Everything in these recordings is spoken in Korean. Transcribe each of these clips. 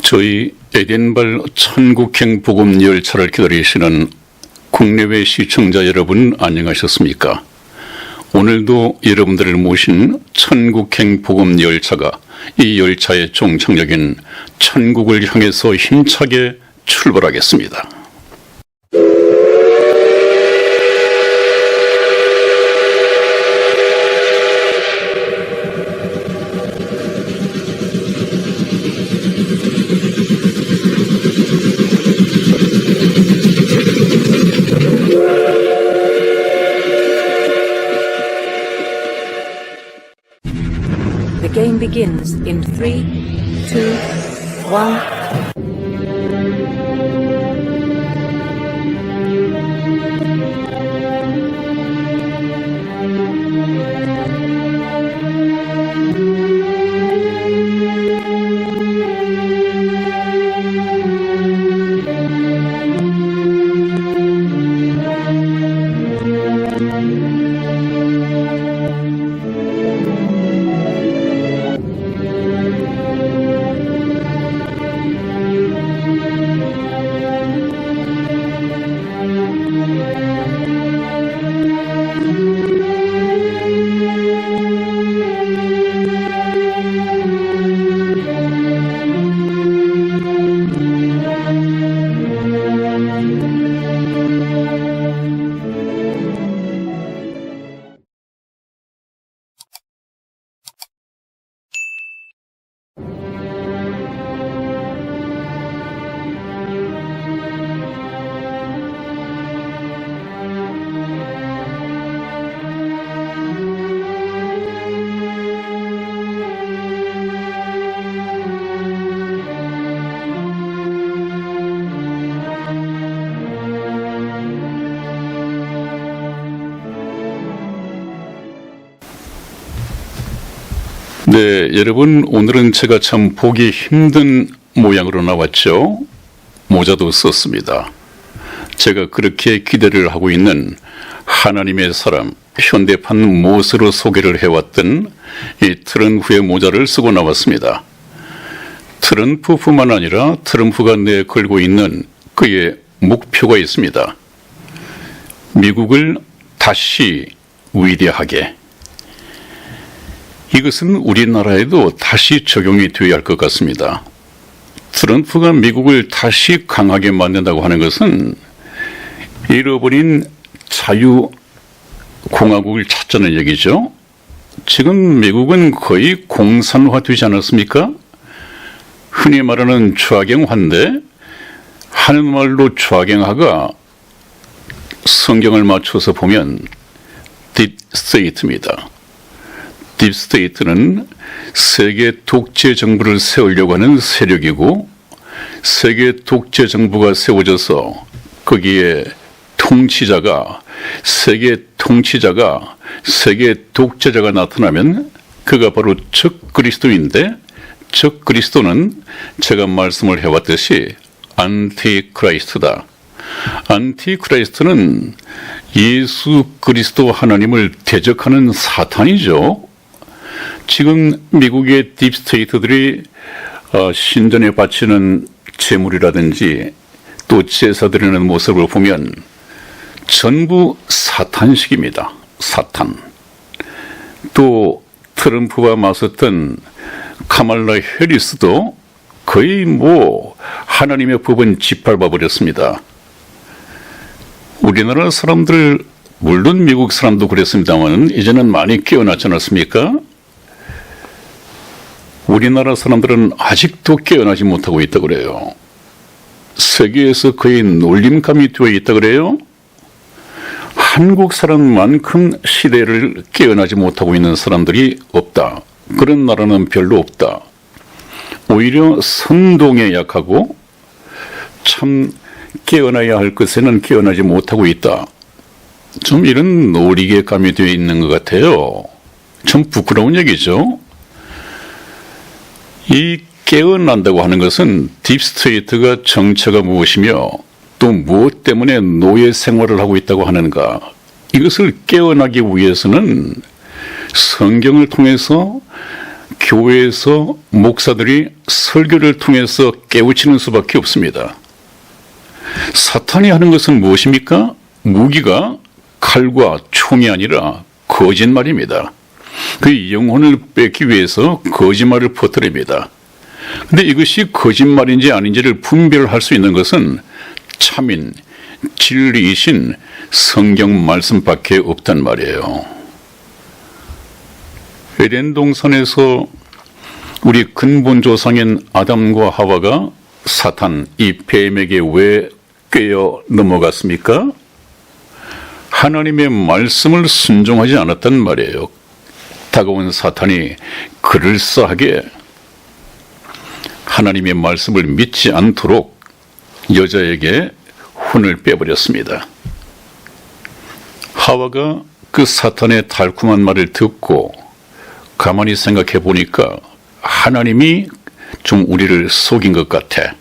저희 에덴발 천국행 복음 열차를 기다리시는 국내외 시청자 여러분 안녕하셨습니까? 오늘도 여러분들을 모신 천국행 복음 열차가 이 열차의 종착역인 천국을 향해서 힘차게 출발하겠습니다. The game begins in 3, 2, 1. 네, 여러분 오늘은 제가 참 보기 힘든 모양으로 나왔죠. 모자도 썼습니다. 제가 그렇게 기대를 하고 있는 하나님의 사람, 현대판 못으로 소개를 해왔던 이 트럼프의 모자를 쓰고 나왔습니다. 트럼프뿐만 아니라 트럼프가 내걸고 있는 그의 목표가 있습니다. 미국을 다시 위대하게. 이것은 우리나라에도 다시 적용이 되어야 할 것 같습니다. 트럼프가 미국을 다시 강하게 만든다고 하는 것은 잃어버린 자유공화국을 찾자는 얘기죠. 지금 미국은 거의 공산화되지 않았습니까? 흔히 말하는 좌경화인데 하는 말로 좌경화가 성경을 맞춰서 보면 딥스테이트입니다. 딥스테이트는 세계 독재 정부를 세우려고 하는 세력이고 세계 독재 정부가 세워져서 거기에 세계 독재자가 나타나면 그가 바로 적그리스도인데 적그리스도는 제가 말씀을 해왔듯이 안티크라이스트다. 안티크라이스트는 예수 그리스도 하나님을 대적하는 사탄이죠. 지금 미국의 딥스테이트들이 신전에 바치는 제물이라든지 또 제사 드리는 모습을 보면 전부 사탄식입니다. 사탄. 또 트럼프와 맞섰던 카말라 해리스도 거의 하나님의 법은 짓밟아 버렸습니다. 우리나라 사람들 물론 미국 사람도 그랬습니다만 이제는 많이 깨어났지 않았습니까? 우리나라 사람들은 아직도 깨어나지 못하고 있다 그래요. 세계에서 거의 놀림감이 되어 있다 그래요. 한국 사람만큼 시대를 깨어나지 못하고 있는 사람들이 없다. 그런 나라는 별로 없다. 오히려 선동에 약하고 참 깨어나야 할 것에는 깨어나지 못하고 있다. 좀 이런 놀이개감이 되어 있는 것 같아요. 참 부끄러운 얘기죠. 이 깨어난다고 하는 것은 딥스테이트가 정체가 무엇이며 또 무엇 때문에 노예 생활을 하고 있다고 하는가. 이것을 깨어나기 위해서는 성경을 통해서 교회에서 목사들이 설교를 통해서 깨우치는 수밖에 없습니다. 사탄이 하는 것은 무엇입니까? 무기가 칼과 총이 아니라 거짓말입니다. 그 영혼을 뺏기 위해서 거짓말을 퍼뜨립니다. 근데 이것이 거짓말인지 아닌지를 분별할 수 있는 것은 참인, 진리이신 성경 말씀밖에 없단 말이에요. 에덴 동산에서 우리 근본 조상인 아담과 하와가 사탄, 이 뱀에게 왜 꿰어 넘어갔습니까? 하나님의 말씀을 순종하지 않았단 말이에요. 다가온 사탄이 그럴싸하게 하나님의 말씀을 믿지 않도록 여자에게 혼을 빼버렸습니다. 하와가 그 사탄의 달콤한 말을 듣고 가만히 생각해 보니까 하나님이 좀 우리를 속인 것 같아.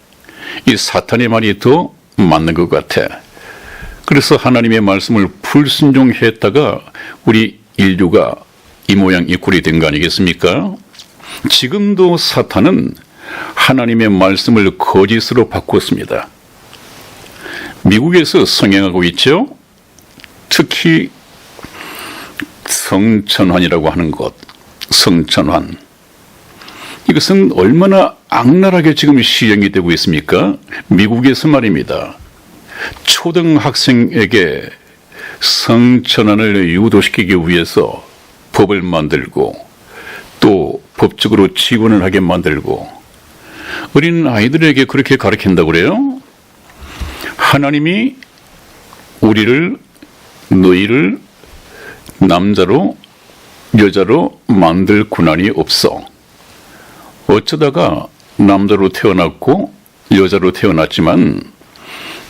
이 사탄의 말이 더 맞는 것 같아. 그래서 하나님의 말씀을 불순종했다가 우리 인류가 이 모양 이 꼴이 된 거 아니겠습니까? 지금도 사탄은 하나님의 말씀을 거짓으로 바꿨습니다. 미국에서 성행하고 있죠. 특히 성천환이라고 하는 것, 성천환. 이것은 얼마나 악랄하게 지금 시행이 되고 있습니까? 미국에서 말입니다. 초등학생에게 성천환을 유도시키기 위해서 법을 만들고 또 법적으로 지원을 하게 만들고 어린 아이들에게 그렇게 가르친다고 그래요? 하나님이 우리를, 너희를 남자로 여자로 만들 고난이 없어. 어쩌다가 남자로 태어났고 여자로 태어났지만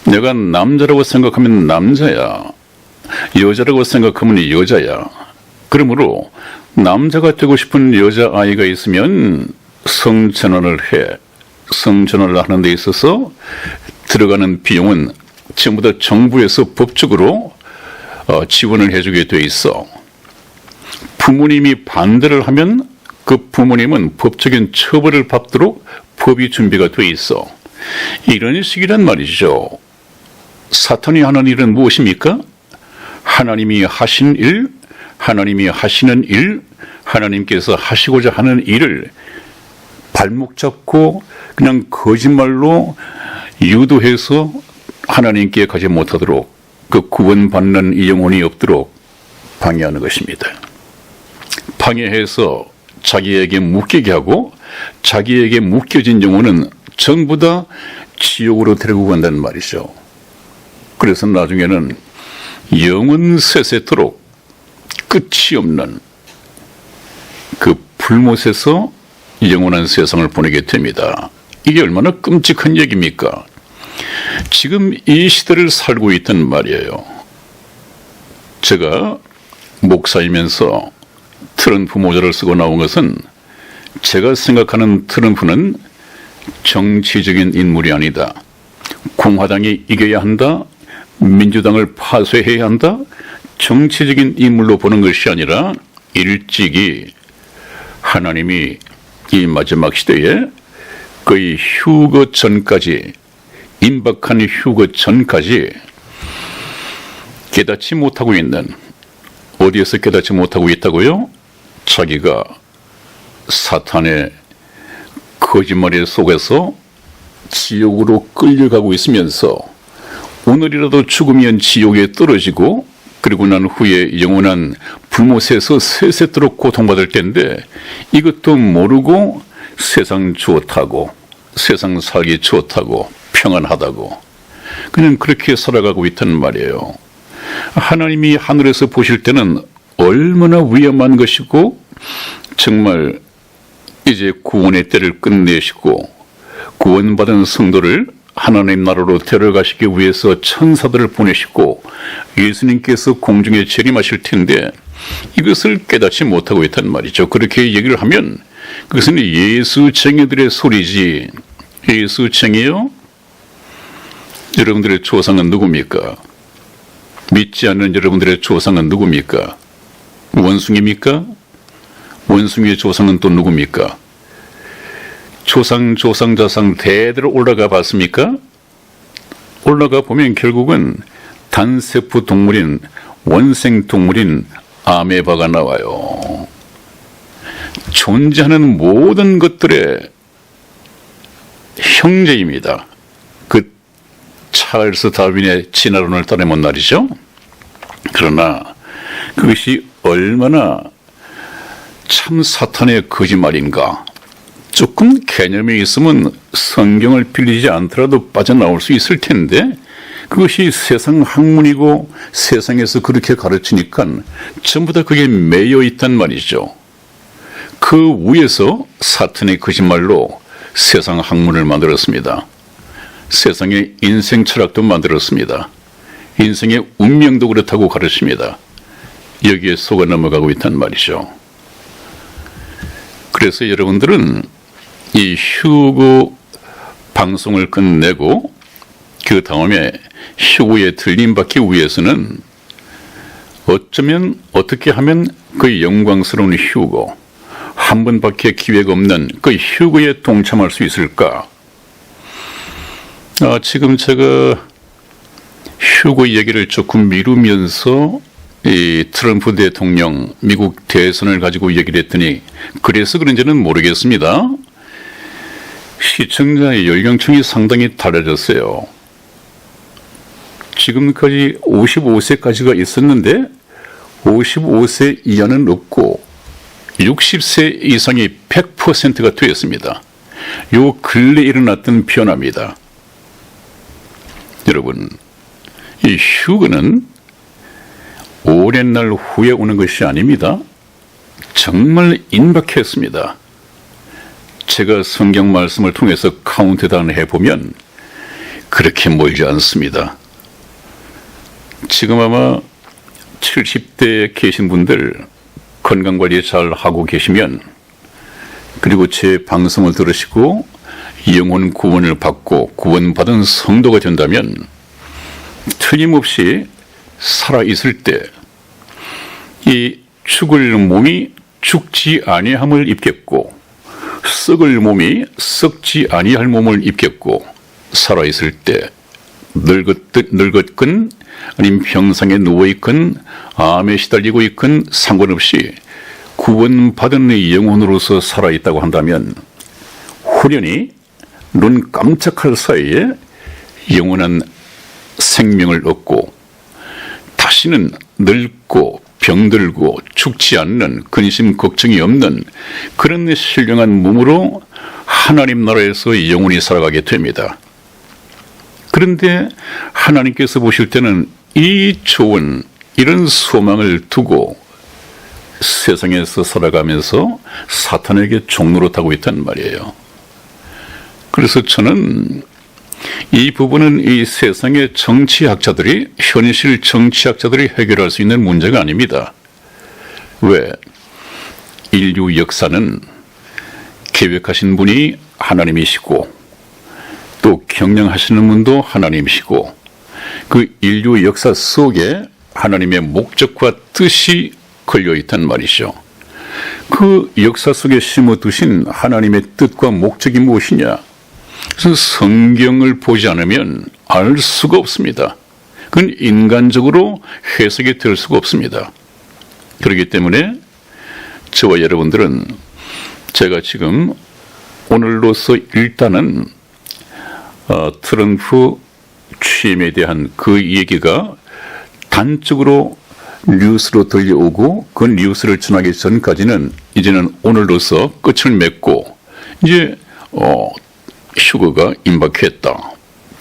내가 남자라고 생각하면 남자야. 여자라고 생각하면 여자야. 그러므로 남자가 되고 싶은 여자아이가 있으면 성전환을 해. 성전환을 하는 데 있어서 들어가는 비용은 전부 다 정부에서 법적으로 지원을 해주게 돼 있어. 부모님이 반대를 하면 그 부모님은 법적인 처벌을 받도록 법이 준비가 돼 있어. 이런 식이란 말이죠. 사탄이 하는 일은 무엇입니까? 하나님이 하신 일, 하나님이 하시는 일, 하나님께서 하시고자 하는 일을 발목 잡고 그냥 거짓말로 유도해서 하나님께 가지 못하도록, 그 구원받는 이 영혼이 없도록 방해하는 것입니다. 방해해서 자기에게 묶이게 하고 자기에게 묶여진 영혼은 전부 다 지옥으로 데리고 간다는 말이죠. 그래서 나중에는 영원 세세토록 끝이 없는 그 불못에서 영원한 세상을 보내게 됩니다. 이게 얼마나 끔찍한 얘기입니까? 지금 이 시대를 살고 있단 말이에요. 제가 목사이면서 트럼프 모자를 쓰고 나온 것은 제가 생각하는 트럼프는 정치적인 인물이 아니다. 공화당이 이겨야 한다. 민주당을 파쇄해야 한다. 정치적인 인물로 보는 것이 아니라 일찍이 하나님이 이 마지막 시대에 거의 휴거 전까지, 임박한 휴거 전까지 깨닫지 못하고 있는, 어디에서 깨닫지 못하고 있다고요? 자기가 사탄의 거짓말에 속에서 지옥으로 끌려가고 있으면서 오늘이라도 죽으면 지옥에 떨어지고 그리고 난 후에 영원한 불못에서 세세토록 고통받을 텐데 이것도 모르고 세상 좋다고, 세상 살기 좋다고, 평안하다고 그냥 그렇게 살아가고 있다는 말이에요. 하나님이 하늘에서 보실 때는 얼마나 위험한 것이고 정말 이제 구원의 때를 끝내시고 구원받은 성도를 하나님 나라로 데려가시기 위해서 천사들을 보내시고 예수님께서 공중에 재림하실 텐데 이것을 깨닫지 못하고 있단 말이죠. 그렇게 얘기를 하면 그것은 예수쟁이들의 소리지. 예수쟁이요? 여러분들의 조상은 누굽니까? 믿지 않는 여러분들의 조상은 누굽니까? 원숭이입니까? 원숭이의 조상은 또 누굽니까? 조상 자상 대대로 올라가 봤습니까? 올라가 보면 결국은 단세포 동물인 원생 동물인 아메바가 나와요. 존재하는 모든 것들의 형제입니다. 그 찰스 다윈의 진화론을 따르면 말이죠. 그러나 그것이 얼마나 참 사탄의 거짓말인가. 조금 개념이 있으면 성경을 빌리지 않더라도 빠져나올 수 있을 텐데 그것이 세상 학문이고 세상에서 그렇게 가르치니까 전부 다 그게 매여 있단 말이죠. 그 위에서 사탄의 거짓말로 세상 학문을 만들었습니다. 세상의 인생 철학도 만들었습니다. 인생의 운명도 그렇다고 가르칩니다. 여기에 속아 넘어가고 있단 말이죠. 그래서 여러분들은 이 휴거 방송을 끝내고 그 다음에 휴거에 들림받기 위해서는 어쩌면 어떻게 하면 그 영광스러운 휴거 한 번밖에 기회가 없는 그 휴거에 동참할 수 있을까? 지금 제가 휴거 얘기를 조금 미루면서 이 트럼프 대통령 미국 대선을 가지고 얘기를 했더니 그래서 그런지는 모르겠습니다. 시청자의 연령층이 상당히 달라졌어요. 지금까지 55세까지가 있었는데 55세 이하는 없고 60세 이상이 100%가 되었습니다. 요 근래 일어났던 변화입니다. 여러분, 이 휴거는 오랜 날 후에 오는 것이 아닙니다. 정말 임박했습니다. 제가 성경 말씀을 통해서 카운트다운을 해보면 그렇게 멀지 않습니다. 지금 아마 70대에 계신 분들 건강관리 잘 하고 계시면 그리고 제 방송을 들으시고 영혼 구원을 받고 구원받은 성도가 된다면 틀림없이 살아있을 때 이 죽을 몸이 죽지 아니함을 입겠고 썩을 몸이 썩지 아니할 몸을 입겠고 살아있을 때 늙었건 아니면 병상에 누워있건 암에 시달리고 있건 상관없이 구원받은 영혼으로서 살아있다고 한다면 후련히 눈 깜짝할 사이에 영원한 생명을 얻고 다시는 늙고 병들고 죽지 않는 근심 걱정이 없는 그런 신령한 몸으로 하나님 나라에서 영원히 살아가게 됩니다. 그런데 하나님께서 보실 때는 이 좋은 이런 소망을 두고 세상에서 살아가면서 사탄에게 종노릇하고 있단 말이에요. 그래서 저는 이 부분은 이 세상의 정치학자들이 현실 정치학자들이 해결할 수 있는 문제가 아닙니다. 왜? 인류 역사는 계획하신 분이 하나님이시고 또 경영하시는 분도 하나님이시고 그 인류 역사 속에 하나님의 목적과 뜻이 걸려있단 말이죠. 그 역사 속에 심어두신 하나님의 뜻과 목적이 무엇이냐? 그래서 성경을 보지 않으면 알 수가 없습니다. 그건 인간적으로 해석이 될 수가 없습니다. 그렇기 때문에 저와 여러분들은 제가 지금 오늘로서 일단은 트럼프 취임에 대한 그 얘기가 단적으로 뉴스로 들려오고 그 뉴스를 전하기 전까지는 이제는 오늘로서 끝을 맺고 이제 휴거가 임박했다.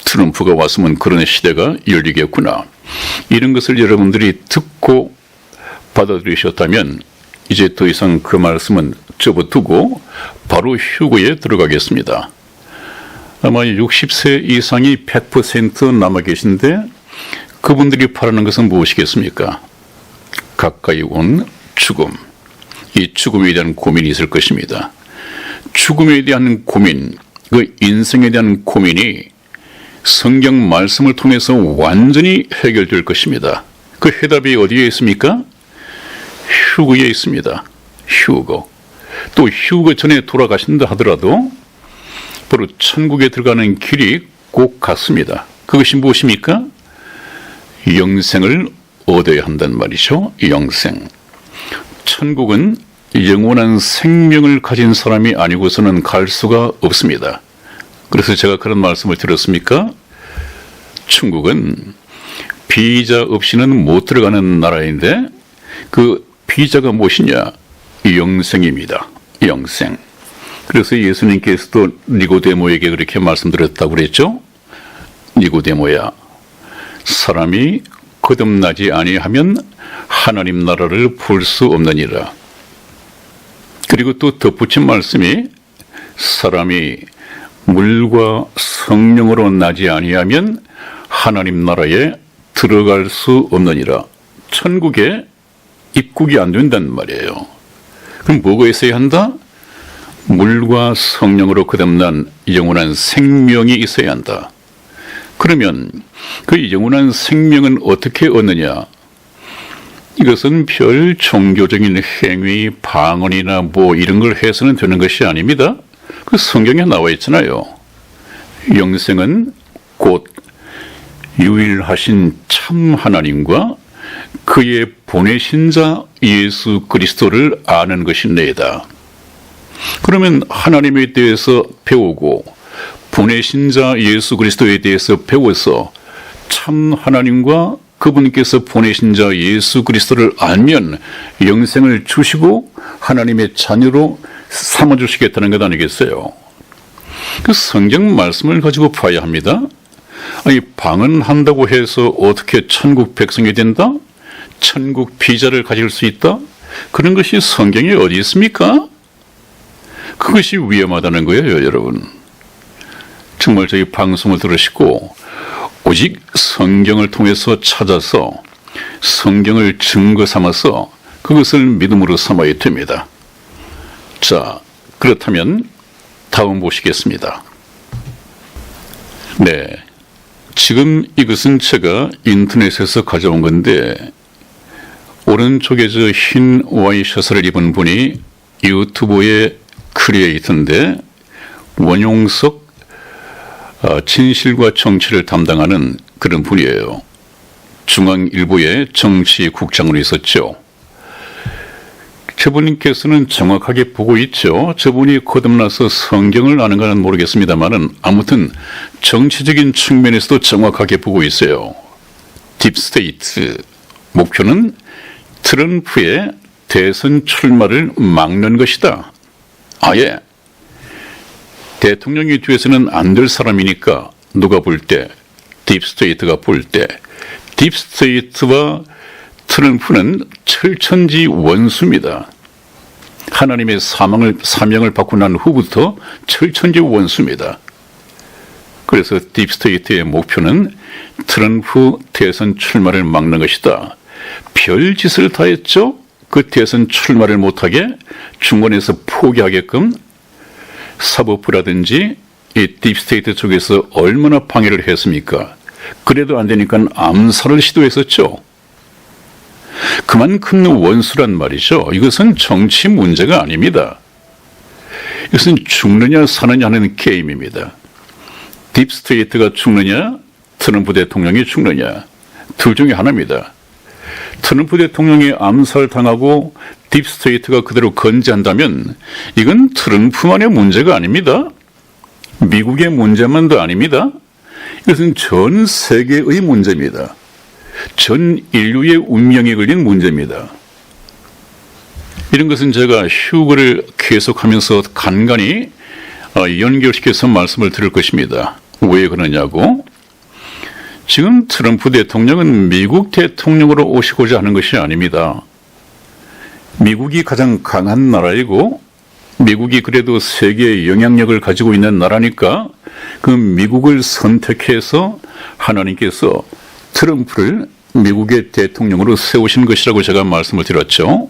트럼프가 왔으면 그런 시대가 열리겠구나. 이런 것을 여러분들이 듣고 받아들이셨다면 이제 더 이상 그 말씀은 접어두고 바로 휴거에 들어가겠습니다. 아마 60세 이상이 100% 남아 계신데 그분들이 바라는 것은 무엇이겠습니까? 가까이 온 죽음. 이 죽음에 대한 고민이 있을 것입니다. 죽음에 대한 고민, 그 인생에 대한 고민이 성경 말씀을 통해서 완전히 해결될 것입니다. 그 해답이 어디에 있습니까? 휴거에 있습니다. 휴거. 또 휴거 전에 돌아가신다 하더라도 바로 천국에 들어가는 길이 꼭 같습니다. 그것이 무엇입니까? 영생을 얻어야 한단 말이죠. 영생. 천국은 영원한 생명을 가진 사람이 아니고서는 갈 수가 없습니다. 그래서 제가 그런 말씀을 드렸습니까? 천국은 비자 없이는 못 들어가는 나라인데 그 비자가 무엇이냐? 영생입니다. 영생. 그래서 예수님께서도 니고데모에게 그렇게 말씀드렸다고 그랬죠? 니고데모야, 사람이 거듭나지 아니하면 하나님 나라를 볼 수 없느니라. 그리고 또 덧붙인 말씀이 사람이 물과 성령으로 나지 아니하면 하나님 나라에 들어갈 수 없느니라. 천국에 입국이 안 된단 말이에요. 그럼 뭐가 있어야 한다? 물과 성령으로 거듭난 영원한 생명이 있어야 한다. 그러면 그 영원한 생명은 어떻게 얻느냐? 이것은 별 종교적인 행위, 방언이나 뭐 이런 걸 해서는 되는 것이 아닙니다. 그 성경에 나와 있잖아요. 영생은 곧 유일하신 참 하나님과 그의 보내신 자 예수 그리스도를 아는 것이 내다. 그러면 하나님에 대해서 배우고 보내신 자 예수 그리스도에 대해서 배워서 참 하나님과 그분께서 보내신 자 예수 그리스도를 알면 영생을 주시고 하나님의 자녀로 삼아주시겠다는 것 아니겠어요? 그 성경 말씀을 가지고 봐야 합니다. 아니, 방언한다고 해서 어떻게 천국 백성이 된다? 천국 비자를 가질 수 있다? 그런 것이 성경에 어디 있습니까? 그것이 위험하다는 거예요, 여러분. 정말 저희 방송을 들으시고 오직 성경을 통해서 찾아서 성경을 증거 삼아서 그것을 믿음으로 삼아야 됩니다. 자, 그렇다면 다음 보시겠습니다. 네, 지금 이것은 제가 인터넷에서 가져온 건데 오른쪽에 저 흰 와이셔츠를 입은 분이 유튜브의 크리에이터인데 원용석 진실과 정치를 담당하는 그런 분이에요. 중앙일보의 정치국장으로 있었죠. 저분께서는 정확하게 보고 있죠. 저분이 거듭나서 성경을 아는 건 모르겠습니다만은 아무튼 정치적인 측면에서도 정확하게 보고 있어요. 딥스테이트 목표는 트럼프의 대선 출마를 막는 것이다. 아예 대통령이 뒤에서는 안 될 사람이니까 누가 볼 때, 딥스테이트가 볼 때, 딥스테이트와 트럼프는 철천지 원수입니다. 하나님의 사명을 받고 난 후부터 철천지 원수입니다. 그래서 딥스테이트의 목표는 트럼프 대선 출마를 막는 것이다. 별짓을 다 했죠? 그 대선 출마를 못하게 중간에서 포기하게끔 사법부라든지 이 딥스테이트 쪽에서 얼마나 방해를 했습니까? 그래도 안 되니까 암살을 시도했었죠. 그만큼 원수란 말이죠. 이것은 정치 문제가 아닙니다. 이것은 죽느냐 사느냐 하는 게임입니다. 딥스테이트가 죽느냐, 트럼프 대통령이 죽느냐, 둘 중에 하나입니다. 트럼프 대통령이 암살당하고 딥스테이트가 그대로 건재한다면 이건 트럼프만의 문제가 아닙니다. 미국의 문제만도 아닙니다. 이것은 전 세계의 문제입니다. 전 인류의 운명에 걸린 문제입니다. 이런 것은 제가 휴거를 계속하면서 간간히 연결시켜서 말씀을 드릴 것입니다. 왜 그러냐고? 지금 트럼프 대통령은 미국 대통령으로 오시고자 하는 것이 아닙니다. 미국이 가장 강한 나라이고 미국이 그래도 세계의 영향력을 가지고 있는 나라니까 그 미국을 선택해서 하나님께서 트럼프를 미국의 대통령으로 세우신 것이라고 제가 말씀을 드렸죠.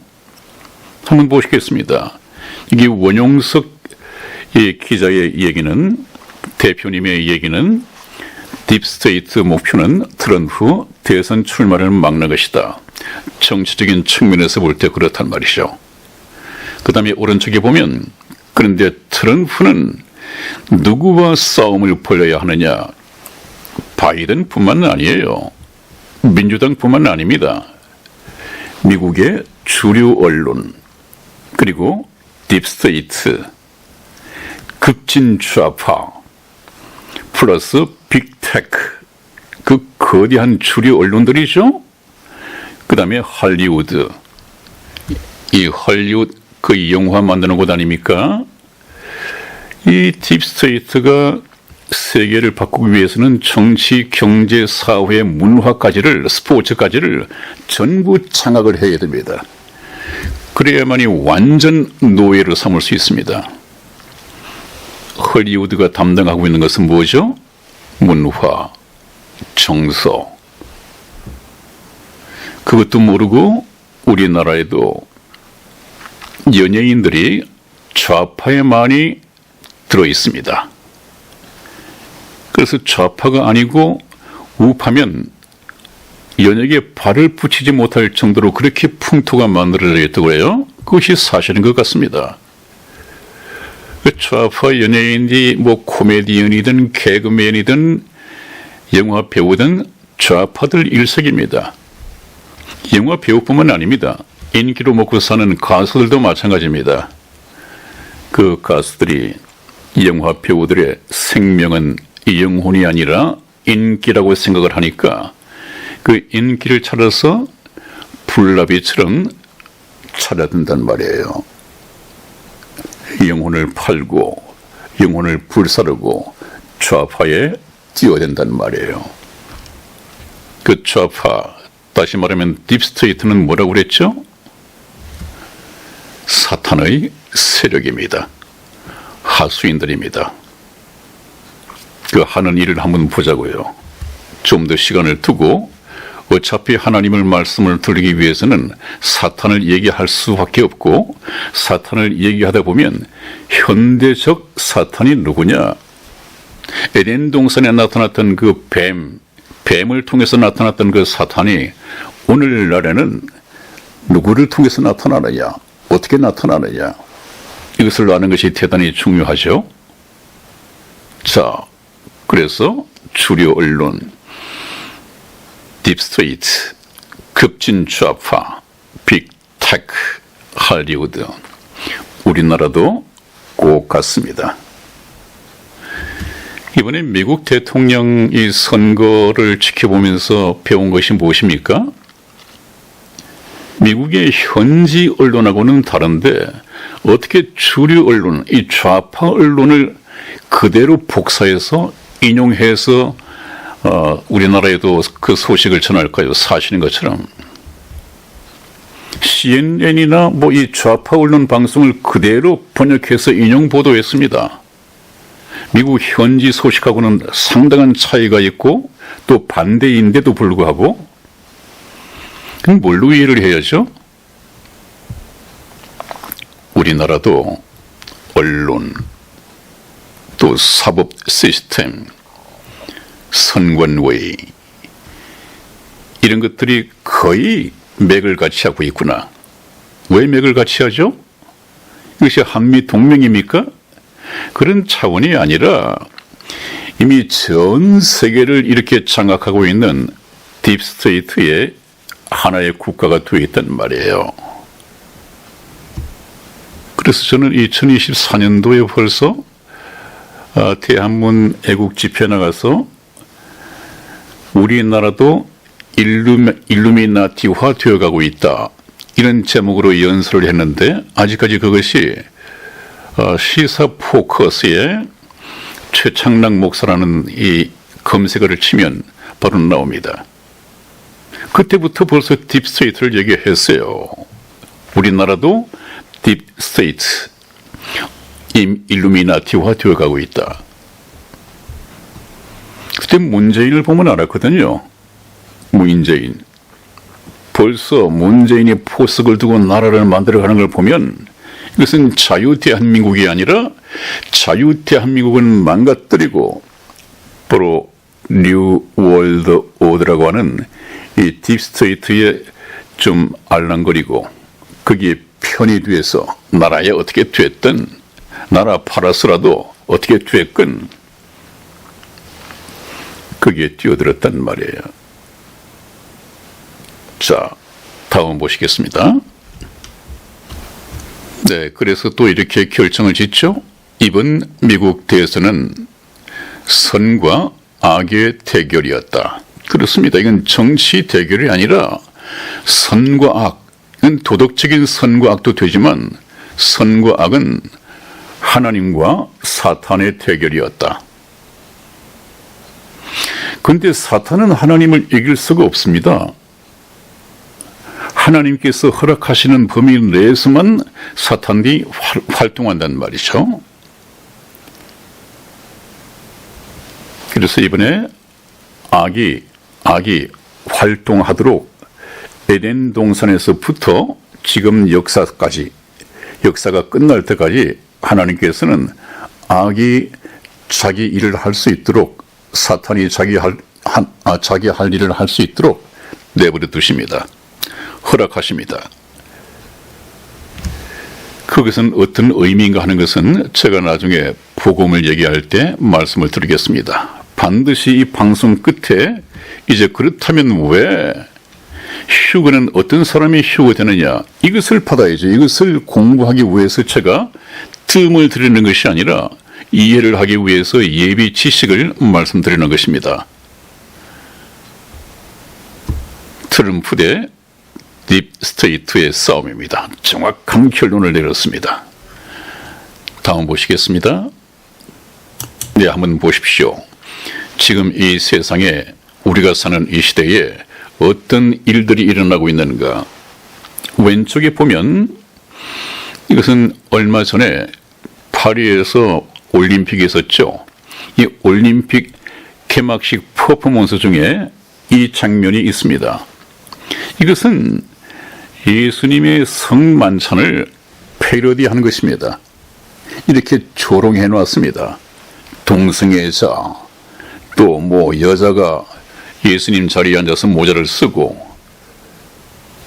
한번 보시겠습니다. 이게 원용석 기자의 얘기는, 대표님의 얘기는 딥스테이트 목표는 트럼프 대선 출마를 막는 것이다. 정치적인 측면에서 볼 때 그렇단 말이죠. 그 다음에 오른쪽에 보면 그런데 트럼프는 누구와 싸움을 벌여야 하느냐? 바이든뿐만 아니에요. 민주당뿐만 아닙니다. 미국의 주류 언론 그리고 딥스테이트, 급진 좌파 플러스 빅테크 그 거대한 주류 언론들이죠. 그 다음에 할리우드 이 할리우드 그 영화 만드는 곳 아닙니까? 이 딥스테이트가 세계를 바꾸기 위해서는 정치, 경제, 사회, 문화까지를 스포츠까지를 전부 장악을 해야 됩니다. 그래야만이 완전 노예로 삼을 수 있습니다. 헐리우드가 담당하고 있는 것은 뭐죠? 문화, 정서. 그것도 모르고 우리나라에도 연예인들이 좌파에 많이 들어 있습니다. 그래서 좌파가 아니고 우파면 연예계에 발을 붙이지 못할 정도로 그렇게 풍토가 만들어져 있다고 해요. 그것이 사실인 것 같습니다. 좌파 연예인이 뭐 코미디언이든 개그맨이든 영화 배우든 좌파들 일색입니다. 영화 배우뿐만 아닙니다. 인기로 먹고 사는 가수들도 마찬가지입니다. 그 가수들이 영화 배우들의 생명은 영혼이 아니라 인기라고 생각을 하니까 그 인기를 찾아서 불나비처럼 찾아든단 말이에요. 영혼을 팔고 영혼을 불사르고 좌파에 뛰어든단 말이에요. 그 좌파, 다시 말하면 딥스테이트는 뭐라고 그랬죠? 사탄의 세력입니다. 하수인들입니다. 그 하는 일을 한번 보자고요. 좀 더 시간을 두고 어차피 하나님의 말씀을 들리기 위해서는 사탄을 얘기할 수밖에 없고 사탄을 얘기하다 보면 현대적 사탄이 누구냐? 에덴 동산에 나타났던 그 뱀을 통해서 나타났던 그 사탄이 오늘날에는 누구를 통해서 나타나느냐? 어떻게 나타나느냐? 이것을 아는 것이 대단히 중요하죠. 자, 그래서 주류 언론, 딥스테이트, 급진 좌파, 빅테크, 할리우드, 우리나라도 꼭 같습니다. 이번에 미국 대통령이 선거를 지켜보면서 배운 것이 무엇입니까? 미국의 현지 언론하고는 다른데 어떻게 주류 언론, 이 좌파 언론을 그대로 복사해서 인용해서 우리나라에도 그 소식을 전할까요? 사실인 것처럼. CNN이나 뭐 이 좌파 언론 방송을 그대로 번역해서 인용 보도했습니다. 미국 현지 소식하고는 상당한 차이가 있고 또 반대인데도 불구하고 그럼 뭘로 이해를 해야죠? 우리나라도 언론 또 사법 시스템 선관위 이런 것들이 거의 맥을 같이 하고 있구나. 왜 맥을 같이 하죠? 이것이 한미 동맹입니까? 그런 차원이 아니라 이미 전 세계를 이렇게 장악하고 있는 딥스테이트의 하나의 국가가 되어 있단 말이에요. 그래서 저는 2024년도에 벌써 대한문 애국 집회 나가서 우리나라도 일루미나티화 되어가고 있다. 이런 제목으로 연설을 했는데 아직까지 그것이 시사 포커스에 최창락 목사라는 이 검색어를 치면 바로 나옵니다. 그때부터 벌써 딥스테이트를 얘기했어요. 우리나라도 딥스테이트, 일루미나티화 되어가고 있다. 그때 문재인을 보면 알았거든요. 문재인. 벌써 문재인이 포석을 두고 나라를 만들어가는 걸 보면 이것은 자유대한민국이 아니라 자유대한민국은 망가뜨리고 바로 뉴 월드 오더라고 하는 이 딥스테이트에 좀 알랑거리고 거기에 편이 뒤에서 나라에 어떻게 됐든 나라 팔아서라도 어떻게 됐건 거기에 뛰어들었단 말이에요. 자, 다음 보시겠습니다. 네, 그래서 또 이렇게 결정을 짓죠. 이번 미국 대선은 선과 악의 대결이었다. 그렇습니다. 이건 정치 대결이 아니라 선과 악은 도덕적인 선과 악도 되지만 선과 악은 하나님과 사탄의 대결이었다. 그런데 사탄은 하나님을 이길 수가 없습니다. 하나님께서 허락하시는 범위 내에서만 사탄이 활동한단 말이죠. 그래서 이번에 악이 활동하도록 에덴 동산에서부터 지금 역사가 끝날 때까지 하나님께서는 악이 자기 일을 할 수 있도록 사탄이 자기 할 일을 할 수 있도록 내버려 두십니다. 허락하십니다. 그것은 어떤 의미인가 하는 것은 제가 나중에 복음을 얘기할 때 말씀을 드리겠습니다. 반드시 이 방송 끝에 이제 그렇다면 왜 휴거는 어떤 사람이 휴거되느냐, 이것을 받아야죠. 이것을 공부하기 위해서 제가 뜸을 들이는 것이 아니라 이해를 하기 위해서 예비 지식을 말씀드리는 것입니다. 트럼프 대 딥스테이트의 싸움입니다. 정확한 결론을 내렸습니다. 다음 보시겠습니다. 네, 한번 보십시오. 지금 이 세상에 우리가 사는 이 시대에 어떤 일들이 일어나고 있는가. 왼쪽에 보면 이것은 얼마 전에 파리에서 올림픽이 있었죠. 이 올림픽 개막식 퍼포먼스 중에 이 장면이 있습니다. 이것은 예수님의 성만찬을 패러디한 것입니다. 이렇게 조롱해 놨습니다. 동성애자, 또 뭐 여자가 예수님 자리에 앉아서 모자를 쓰고,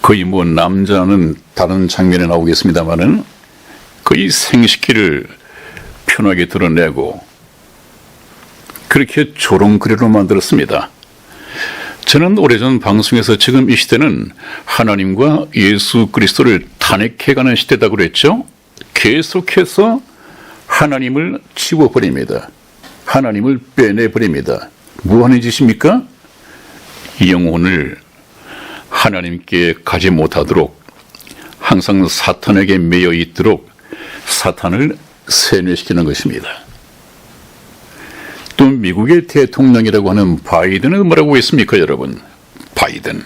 거의 뭐 남자는 다른 장면에 나오겠습니다만은 거의 생식기를 편하게 드러내고 그렇게 조롱거리로 만들었습니다. 저는 오래전 방송에서 지금 이 시대는 하나님과 예수 그리스도를 탄핵해가는 시대다 그랬죠. 계속해서 하나님을 치워버립니다. 하나님을 빼내버립니다. 무한의 짓입니까? 영혼을 하나님께 가지 못하도록 항상 사탄에게 매여 있도록 사탄을 세뇌시키는 것입니다. 또 미국의 대통령이라고 하는 바이든은 뭐라고 했습니까, 여러분? 바이든.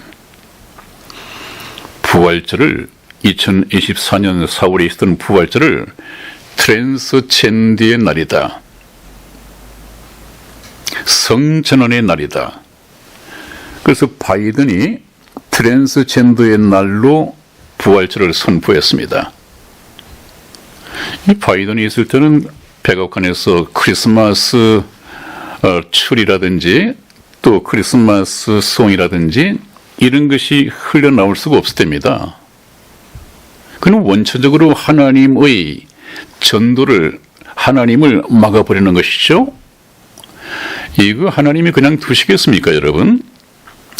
부활절을 2024년 4월에 있었던 부활절을 트랜스젠더의 날이다. 성전환의 날이다. 그래서 바이든이 트랜스젠더의 날로 부활절을 선포했습니다. 이 바이든이 있을 때는 백악관에서 크리스마스 추리라든지 또 크리스마스 송이라든지 이런 것이 흘러나올 수가 없을 때입니다. 그는 원천적으로 하나님의 전도를, 하나님을 막아버리는 것이죠. 이거 하나님이 그냥 두시겠습니까, 여러분?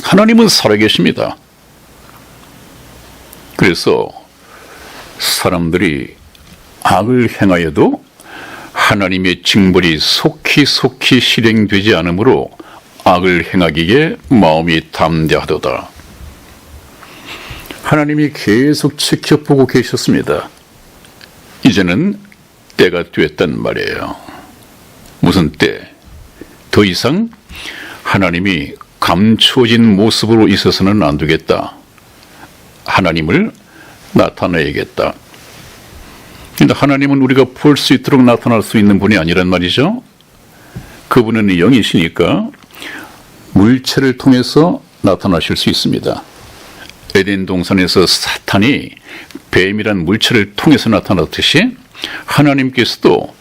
하나님은 살아계십니다. 그래서 사람들이 악을 행하여도 하나님의 징벌이 속히 실행되지 않으므로 악을 행하기에 마음이 담대하도다. 하나님이 계속 지켜보고 계셨습니다. 이제는 때가 됐단 말이에요. 무슨 때? 더 이상 하나님이 감추어진 모습으로 있어서는 안 되겠다. 하나님을 나타내야겠다. 근데 하나님은 우리가 볼 수 있도록 나타날 수 있는 분이 아니란 말이죠. 그분은 영이시니까 물체를 통해서 나타나실 수 있습니다. 에덴 동산에서 사탄이 뱀이란 물체를 통해서 나타났듯이 하나님께서도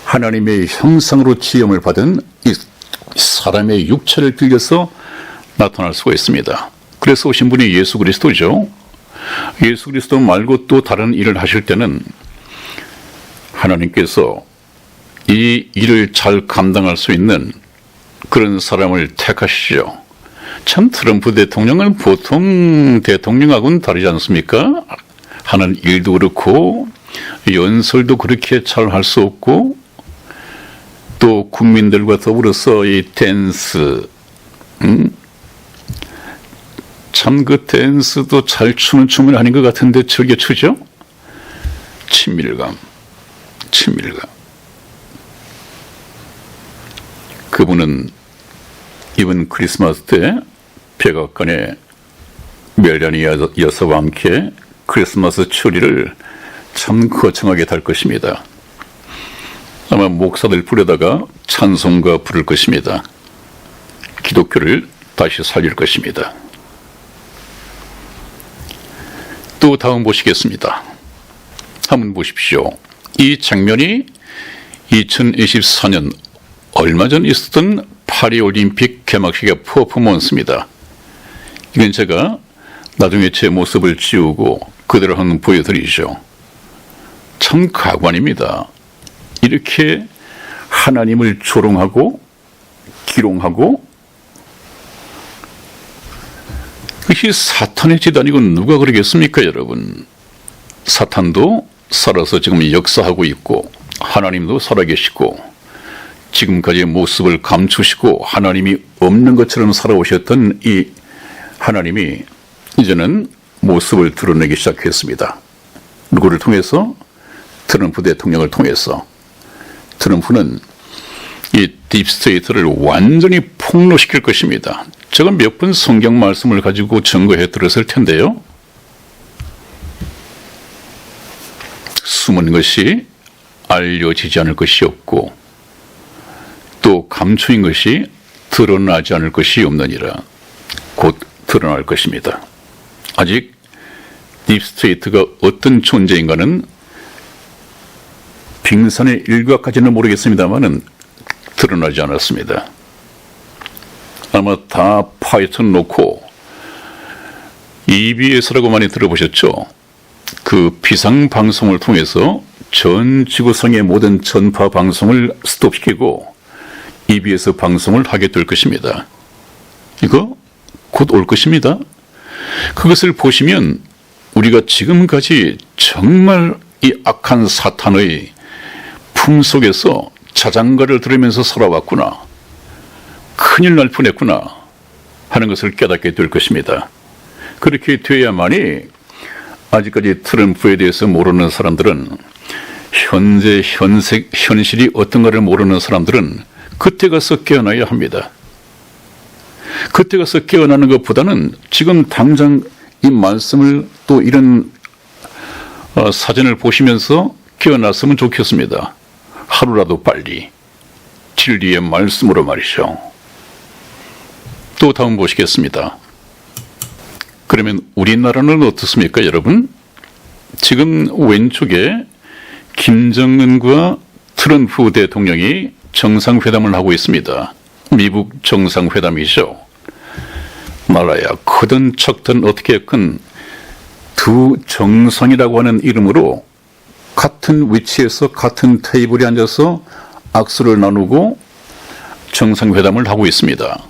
하나님의 형상으로 지음을 받은 이 사람의 육체를 빌려서 나타날 수가 있습니다. 그래서 오신 분이 예수 그리스도죠. 예수 그리스도 말고 또 다른 일을 하실 때는 하나님께서 이 일을 잘 감당할 수 있는 그런 사람을 택하시죠. 참 트럼프 대통령은 보통 대통령하고는 다르지 않습니까? 하는 일도 그렇고 연설도 그렇게 잘 할 수 없고 또 국민들과 더불어서 이 댄스 참 그 댄스도 잘 추는 춤은 아닌 것 같은데 즐겨 추죠? 친밀감. 그분은 이번 크리스마스 때 백악관에 멜라니 여사와 함께 크리스마스 추리를 참 거창하게 달 것입니다. 아마 목사들 부르다가 찬송가 부를 것입니다. 기독교를 다시 살릴 것입니다. 또 다음 보시겠습니다. 한번 보십시오. 이 장면이 2024년 얼마 전 있었던 파리올림픽 개막식의 퍼포먼스입니다. 이건 제가 나중에 제 모습을 지우고 그대로 한번 보여드리죠. 참 가관입니다. 이렇게 하나님을 조롱하고 기롱하고 그것이 사탄의 짓 아니고 누가 그러겠습니까, 여러분? 사탄도 살아서 지금 역사하고 있고 하나님도 살아계시고 지금까지의 모습을 감추시고 하나님이 없는 것처럼 살아오셨던 이 하나님이 이제는 모습을 드러내기 시작했습니다. 누구를 통해서? 트럼프 대통령을 통해서. 트럼프는 이 딥스테이트를 완전히 폭로시킬 것입니다. 제가 몇 번 성경 말씀을 가지고 증거해 드렸을 텐데요. 숨은 것이 알려지지 않을 것이 없고 또 감추인 것이 드러나지 않을 것이 없느니라. 곧 드러날 것입니다. 아직 딥스테이트가 어떤 존재인가는 빙산의 일각까지는 모르겠습니다만은 드러나지 않았습니다. 아마 다 파헤쳐 놓고 EBS라고 많이 들어보셨죠? 그 비상 방송을 통해서 전 지구상의 모든 전파 방송을 스톱시키고 EBS 방송을 하게 될 것입니다. 이거 곧 올 것입니다. 그것을 보시면 우리가 지금까지 정말 이 악한 사탄의 품속에서 자장가를 들으면서 살아왔구나. 큰일 날 뻔했구나 하는 것을 깨닫게 될 것입니다. 그렇게 돼야만이 아직까지 트럼프에 대해서 모르는 사람들은 현실이 어떤가를 모르는 사람들은 그때 가서 깨어나야 합니다. 그때 가서 깨어나는 것보다는 지금 당장 이 말씀을 또 이런 사전을 보시면서 깨어났으면 좋겠습니다. 하루라도 빨리 진리의 말씀으로 말이죠. 또 다음 보시겠습니다. 그러면 우리나라는 어떻습니까, 여러분? 지금 왼쪽에 김정은과 트럼프 대통령이 정상회담을 하고 있습니다. 미국 정상회담이죠. 말아야 크든 척든 어떻게든 두 정상이라고 하는 이름으로 같은 위치에서 같은 테이블에 앉아서 악수를 나누고 정상회담을 하고 있습니다.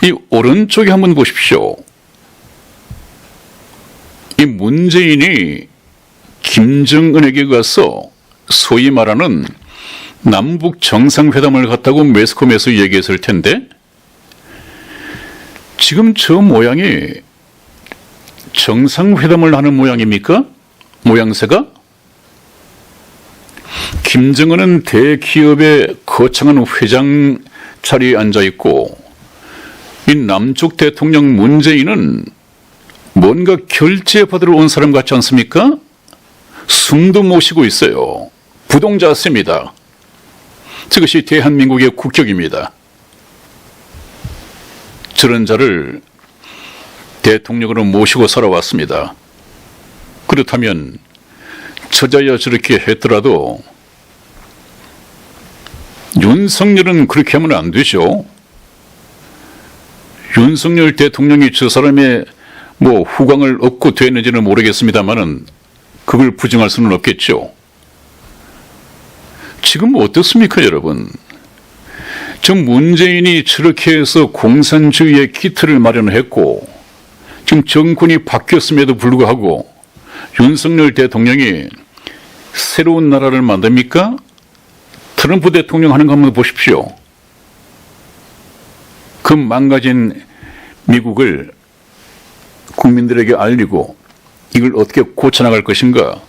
이 오른쪽에 한번 보십시오. 이 문재인이 김정은에게 가서 소위 말하는 남북 정상회담을 갖다고 매스컴에서 얘기했을 텐데 지금 저 모양이 정상회담을 하는 모양입니까? 모양새가? 김정은은 대기업의 거창한 회장 자리에 앉아있고 이 남쪽 대통령 문재인은 뭔가 결제받으러 온 사람 같지 않습니까? 숨도 못 쉬고 있어요. 부동자세입니다. 저것이 대한민국의 국격입니다. 저런 자를 대통령으로 모시고 살아왔습니다. 그렇다면 저자야 저렇게 했더라도 윤석열은 그렇게 하면 안 되죠. 윤석열 대통령이 저 사람의 뭐 후광을 얻고 됐는지는 모르겠습니다만은 그걸 부정할 수는 없겠죠. 지금 어떻습니까, 여러분? 저 문재인이 저렇게 해서 공산주의의 기틀을 마련했고 지금 정권이 바뀌었음에도 불구하고 윤석열 대통령이 새로운 나라를 만듭니까? 트럼프 대통령 하는 거 한번 보십시오. 그 망가진 미국을 국민들에게 알리고 이걸 어떻게 고쳐나갈 것인가.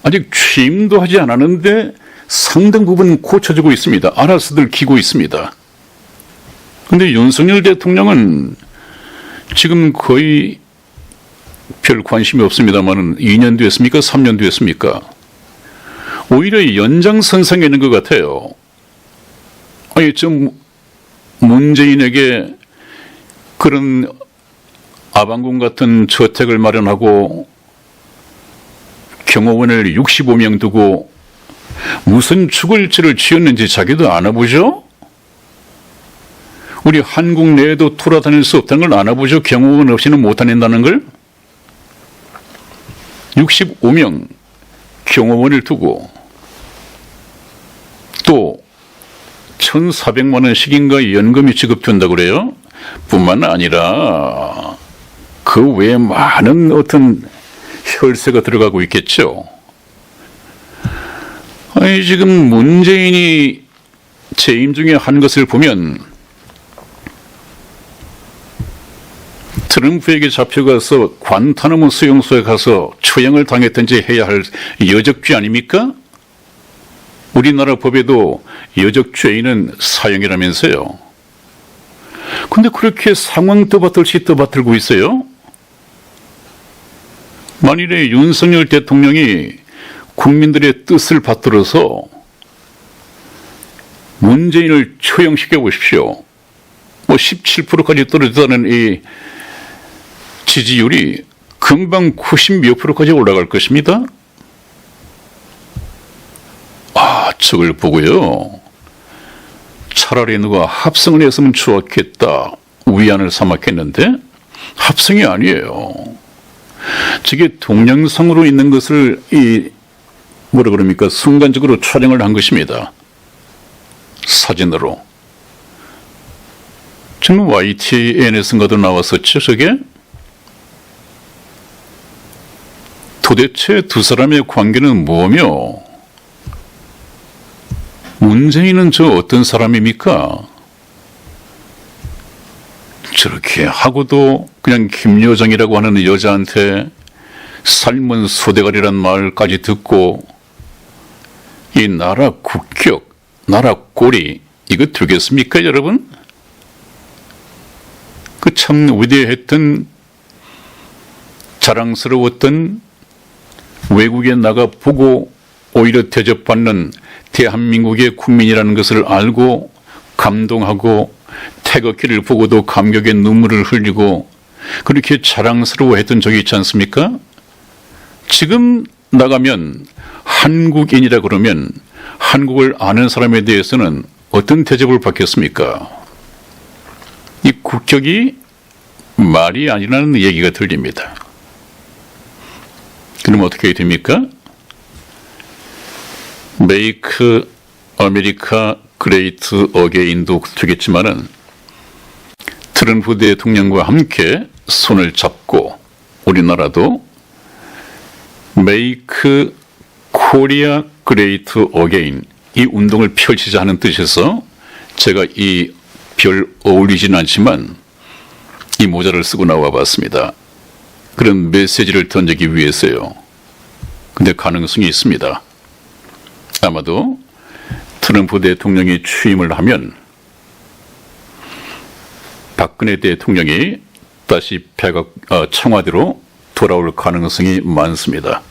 아직 취임도 하지 않았는데 상당 부분 고쳐주고 있습니다. 알아서들 기고 있습니다. 그런데 윤석열 대통령은 지금 거의 별 관심이 없습니다만 2년 됐습니까? 3년 됐습니까? 오히려 연장선상에 있는 것 같아요. 아니, 좀 문재인에게 그런 아방궁 같은 저택을 마련하고 경호원을 65명 두고 무슨 죽을 죄를 지었는지 자기도 알아보죠? 우리 한국 내에도 돌아다닐 수 없다는 걸 알아보죠? 경호원 없이는 못 다닌다는 걸? 65명 경호원을 두고 또 1,400만 원씩인가 연금이 지급된다고 그래요? 뿐만 아니라 그 외에 많은 어떤 혈세가 들어가고 있겠죠. 아니, 지금 문재인이 재임 중에 한 것을 보면 트럼프에게 잡혀가서 관타나무 수용소에 가서 처형을 당했든지 해야 할 여적죄 아닙니까? 우리나라 법에도 여적죄인은 사형이라면서요. 근데 그렇게 상황 떠받들시 떠받들고 있어요? 만일에 윤석열 대통령이 국민들의 뜻을 받들어서 문재인을 처형시켜 보십시오. 뭐 17%까지 떨어졌다는 이 지지율이 금방 90몇 %까지 올라갈 것입니다. 아, 저걸 보고요. 차라리 누가 합성을 했으면 좋았겠다. 위안을 삼았겠는데 합성이 아니에요. 저게 동영상으로 있는 것을 뭐라 그럽니까? 순간적으로 촬영을 한 것입니다. 사진으로. 지금 YTN에서도 나왔었죠, 저게? 도대체 두 사람의 관계는 뭐며? 문재인은 저 어떤 사람입니까? 저렇게 하고도 그냥 김여정이라고 하는 여자한테 삶은 소대가리란 말까지 듣고 이 나라 국격, 나라 꼴이 이거 되겠습니까, 여러분? 그 참 위대했던 자랑스러웠던 외국에 나가 보고 오히려 대접받는 대한민국의 국민이라는 것을 알고 감동하고 태극기를 보고도 감격의 눈물을 흘리고 그렇게 자랑스러워했던 적이 있지 않습니까? 지금 나가면 한국인이라 그러면 한국을 아는 사람에 대해서는 어떤 대접을 받겠습니까? 이 국격이 말이 아니라는 얘기가 들립니다. 그럼 어떻게 됩니까? Make America Great Again도 되겠지만은 트럼프 대통령과 함께 손을 잡고 우리나라도 Make Korea Great Again 이 운동을 펼치자 하는 뜻에서 제가 이 별 어울리진 않지만 이 모자를 쓰고 나와 봤습니다. 그런 메시지를 던지기 위해서요. 근데 가능성이 있습니다. 아마도 트럼프 대통령이 취임을 하면 박근혜 대통령이 다시 청와대로 돌아올 가능성이 많습니다.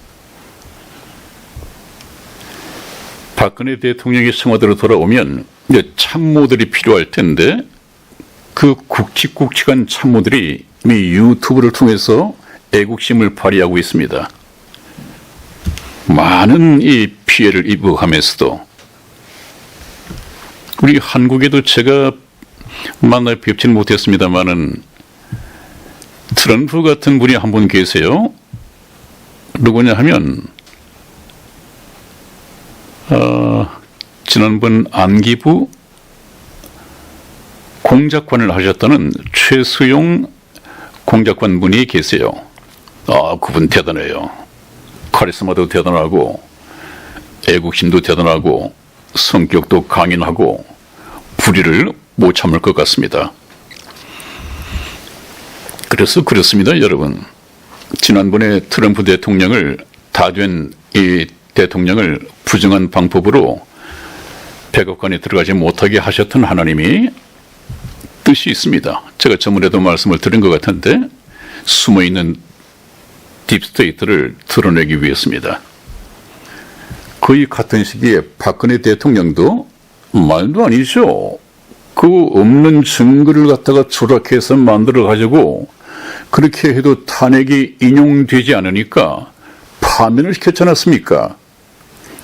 박근혜 대통령이 청와대로 돌아오면 이제 참모들이 필요할 텐데 그 굵직굵직한 참모들이 이 유튜브를 통해서 애국심을 발휘하고 있습니다. 많은 이 피해를 입어가면서도 우리 한국에도 제가 만나 뵙지는 못했습니다만은 트럼프 같은 분이 한 분 계세요. 누구냐 하면 지난번 안기부 공작관을 하셨다는 최수용 공작관 분이 계세요. 그분 대단해요. 카리스마도 대단하고 애국심도 대단하고 성격도 강인하고 불의를 못 참을 것 같습니다. 그래서 그렇습니다, 여러분. 지난번에 트럼프 대통령을 다 된 이 대통령을 부정한 방법으로 백악관에 들어가지 못하게 하셨던 하나님이 뜻이 있습니다. 제가 저번에도 말씀을 드린 것 같은데 숨어있는 딥스테이트를 드러내기 위해서입니다. 거의 같은 시기에 박근혜 대통령도 말도 아니죠. 그 없는 증거를 갖다가 조작해서 만들어가지고 그렇게 해도 탄핵이 인용되지 않으니까 파면을 시켰지 않았습니까?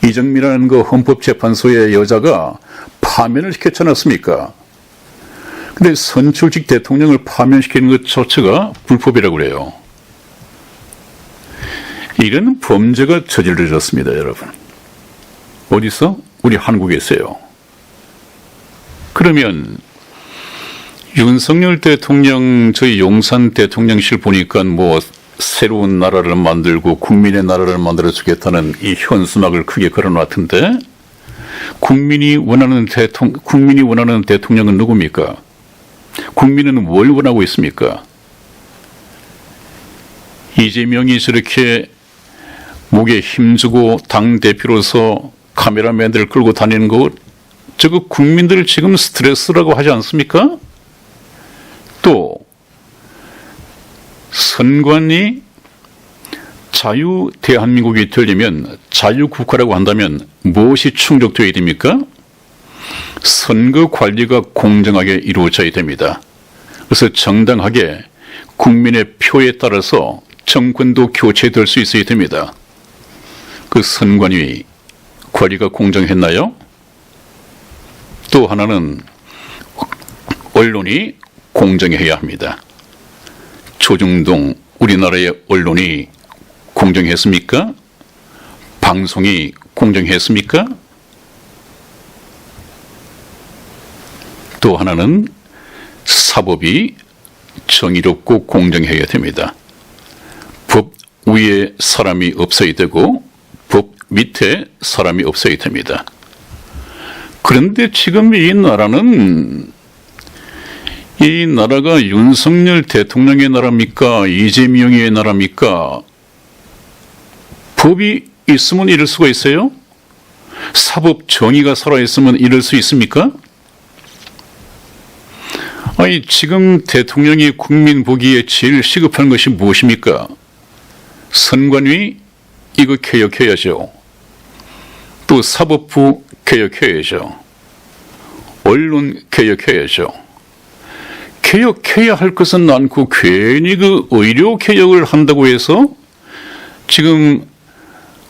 이정미라는 그 헌법재판소의 여자가 파면을 시켰지 않았습니까? 근데 선출직 대통령을 파면시키는 것 자체가 불법이라고 그래요. 이런 범죄가 저질러졌습니다, 여러분. 어디서? 우리 한국에서요. 그러면 윤석열 대통령 저희 용산 대통령실 보니까 뭐 새로운 나라를 만들고 국민의 나라를 만들어 주겠다는 이 현수막을 크게 걸어놨던데 국민이 원하는 대통령은 누굽니까? 국민은 뭘 원하고 있습니까? 이재명이 저렇게 목에 힘주고 당대표로서 카메라맨들을 끌고 다니는 거 저거 국민들 지금 스트레스라고 하지 않습니까? 또 선관위 자유 대한민국이 되려면 자유국가라고 한다면 무엇이 충족되어야 됩니까? 선거 관리가 공정하게 이루어져야 됩니다. 그래서 정당하게 국민의 표에 따라서 정권도 교체될 수 있어야 됩니다. 그 선관위 관리가 공정했나요? 또 하나는 언론이 공정해야 합니다. 조중동 우리나라의 언론이 공정했습니까? 방송이 공정했습니까? 또 하나는 사법이 정의롭고 공정해야 됩니다. 법 위에 사람이 없어야 되고 법 밑에 사람이 없어야 됩니다. 그런데 지금 이 나라가 윤석열 대통령의 나라입니까? 이재명의 나라입니까? 법이 있으면 이럴 수가 있어요? 사법 정의가 살아있으면 이럴 수 있습니까? 아니, 지금 대통령이 국민 보기에 제일 시급한 것이 무엇입니까? 선관위, 이거 개혁해야죠. 또 사법부 개혁해야죠. 언론 개혁해야죠. 개혁해야 할 것은 많고 괜히 그 의료 개혁을 한다고 해서 지금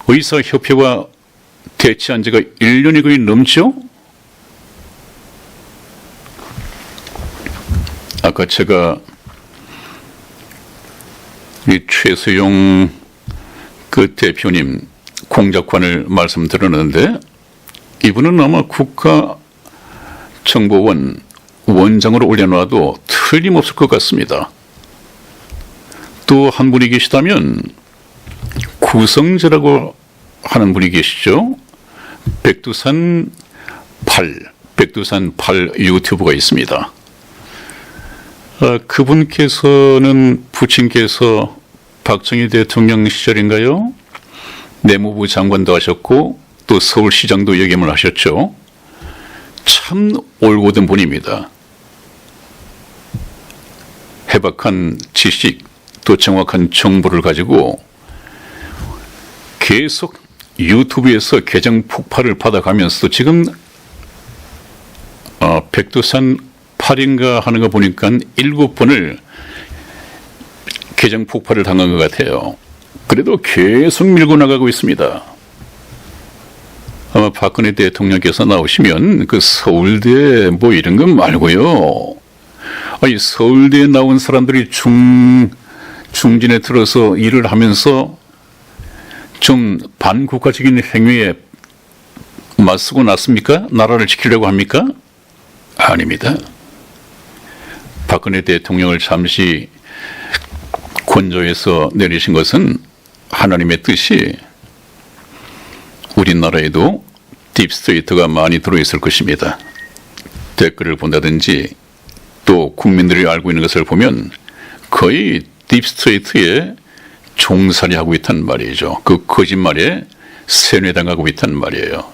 의사협회와 대치한 지가 1년이 거의 넘죠? 아까 제가 이 최수용 그 대표님 공작관을 말씀드렸는데 이분은 아마 국가정보원 원장으로 올려놔도 틀림없을 것 같습니다. 또 한 분이 계시다면 구성재라고 하는 분이 계시죠. 백두산 8 유튜브가 있습니다. 그분께서는 부친께서 박정희 대통령 시절인가요? 내무부 장관도 하셨고 또 서울시장도 역임을 하셨죠. 참 올곧은 분입니다. 해박한 지식 또 정확한 정보를 가지고 계속 유튜브에서 계정 폭발을 받아가면서 지금 백두산 8인가 하는 거 보니까 7번을 계정 폭발을 당한 것 같아요. 그래도 계속 밀고 나가고 있습니다. 아마 박근혜 대통령께서 나오시면 그 서울대 뭐 이런 건 말고요. 아니 서울대에 나온 사람들이 중진에 들어서 일을 하면서 좀 반국가적인 행위에 맞서고 났습니까? 나라를 지키려고 합니까? 아닙니다. 박근혜 대통령을 잠시 권조해서 내리신 것은 하나님의 뜻이 우리나라에도 딥스테이트가 많이 들어있을 것입니다. 댓글을 본다든지 또 국민들이 알고 있는 것을 보면 거의 딥스테이트에 종살이 하고 있단 말이죠. 그 거짓말에 세뇌당하고 있단 말이에요.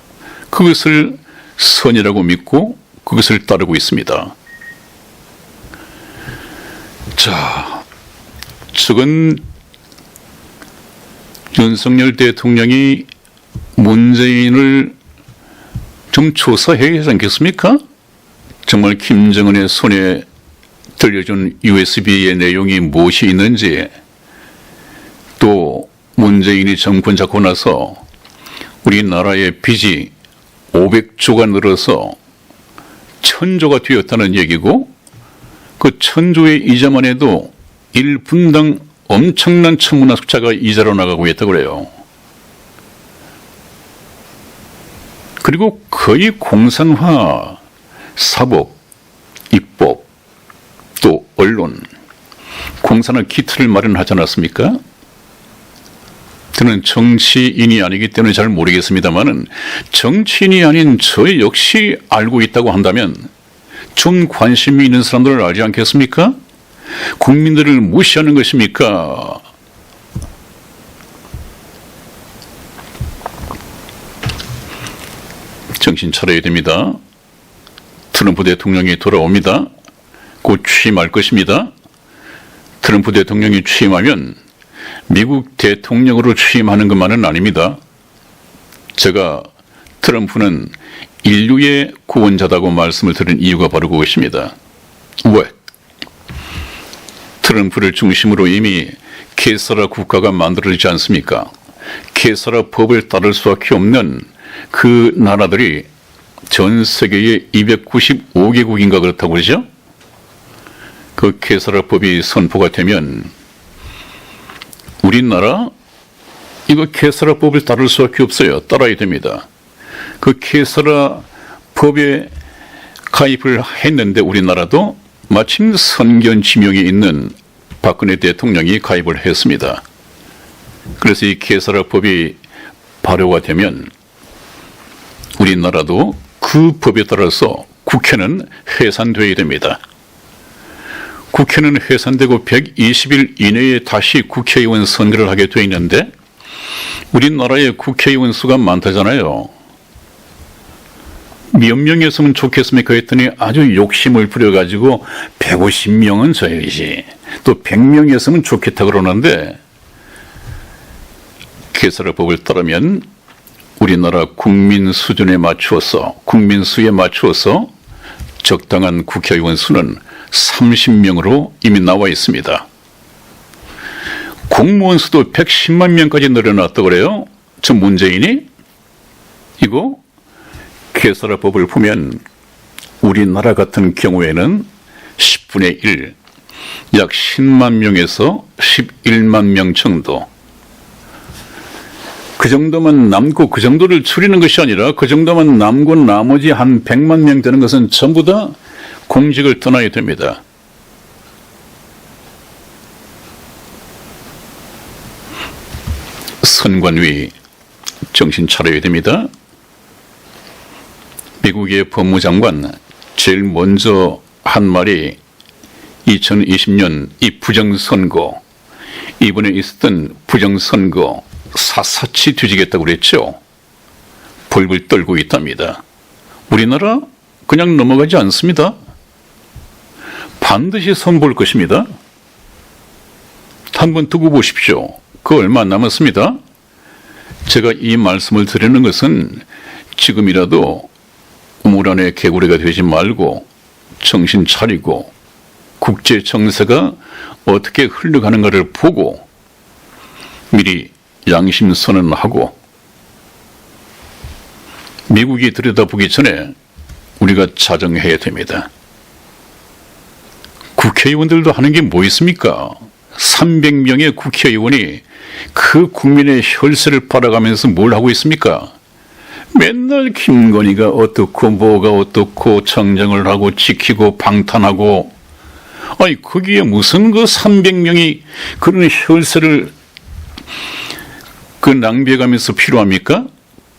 그것을 선이라고 믿고 그것을 따르고 있습니다. 자, 최근 윤석열 대통령이 문재인을 좀 조사해야 하지 않겠습니까? 정말 김정은의 손에 들려준 USB의 내용이 무엇이 있는지, 또 문재인이 정권 잡고 나서 우리나라의 빚이 500조가 늘어서 1000조가 되었다는 얘기고, 그 1000조의 이자만 해도 1분당 엄청난 천문학자가 이자로 나가고 있다고 그래요. 그리고 거의 공산화, 사법, 입법, 또 언론, 공산화 기틀을 마련하지 않았습니까? 저는 정치인이 아니기 때문에 잘 모르겠습니다만은 정치인이 아닌 저 역시 알고 있다고 한다면 좀 관심이 있는 사람들을 알지 않겠습니까? 국민들을 무시하는 것입니까? 정신 차려야 됩니다. 트럼프 대통령이 돌아옵니다. 곧 취임할 것입니다. 트럼프 대통령이 취임하면 미국 대통령으로 취임하는 것만은 아닙니다. 제가 트럼프는 인류의 구원자다고 말씀을 드린 이유가 바로 그것입니다. 왜? 트럼프를 중심으로 이미 케사라 국가가 만들어지지 않습니까? 케사라 법을 따를 수밖에 없는 그 나라들이 전 세계에 295개국인가 그렇다고 그러죠? 그 케사라 법이 선포가 되면 우리나라 이거 케사라 법을 따를 수밖에 없어요. 따라야 됩니다. 그 케사라 법에 가입을 했는데 우리나라도 마침 선견 지명이 있는 박근혜 대통령이 가입을 했습니다. 그래서 이 케사라 법이 발효가 되면 우리나라도 그 법에 따라서 국회는 해산되어야 됩니다. 국회는 해산되고 120일 이내에 다시 국회의원 선거를 하게 되어 있는데 우리나라의 국회의원 수가 많다잖아요. 몇 명이었으면 좋겠습니까 했더니 아주 욕심을 부려가지고 150명은 줘야지, 또 100명이었으면 좋겠다 그러는데 케사라법을 따르면 우리나라 국민 수준에 맞추어서, 국민 수에 맞추어서 적당한 국회의원 수는 30명으로 이미 나와 있습니다. 공무원 수도 110만 명까지 늘어났다고 그래요. 저 문재인이. 이거 케사라법을 보면 우리나라 같은 경우에는 10분의 1, 약 10만 명에서 11만 명 정도. 그 정도만 남고 그 정도를 줄이는 것이 아니라 그 정도만 남고 나머지 한 100만 명 되는 것은 전부 다 공직을 떠나야 됩니다. 선관위 정신 차려야 됩니다. 미국의 법무장관 제일 먼저 한 말이 2020년 이 부정선거, 이번에 있었던 부정선거 샅샅이 뒤지겠다고 그랬죠. 벌벌 떨고 있답니다. 우리나라 그냥 넘어가지 않습니다. 반드시 선볼 것입니다. 한번 두고 보십시오. 그 얼마 안 남았습니다. 제가 이 말씀을 드리는 것은 지금이라도 우물 안에 개구리가 되지 말고 정신 차리고 국제 정세가 어떻게 흘러가는가를 보고 미리 양심 선언하고 미국이 들여다보기 전에 우리가 자정해야 됩니다. 국회의원들도 하는 게 뭐 있습니까? 300명의 국회의원이 그 국민의 혈세를 빨아가면서 뭘 하고 있습니까? 맨날 김건희가 어떻고 뭐가 어떻고 정정을 하고 지키고 방탄하고, 아니 거기에 무슨 그 300명이 그런 혈세를 그 낭비해가면서 필요합니까?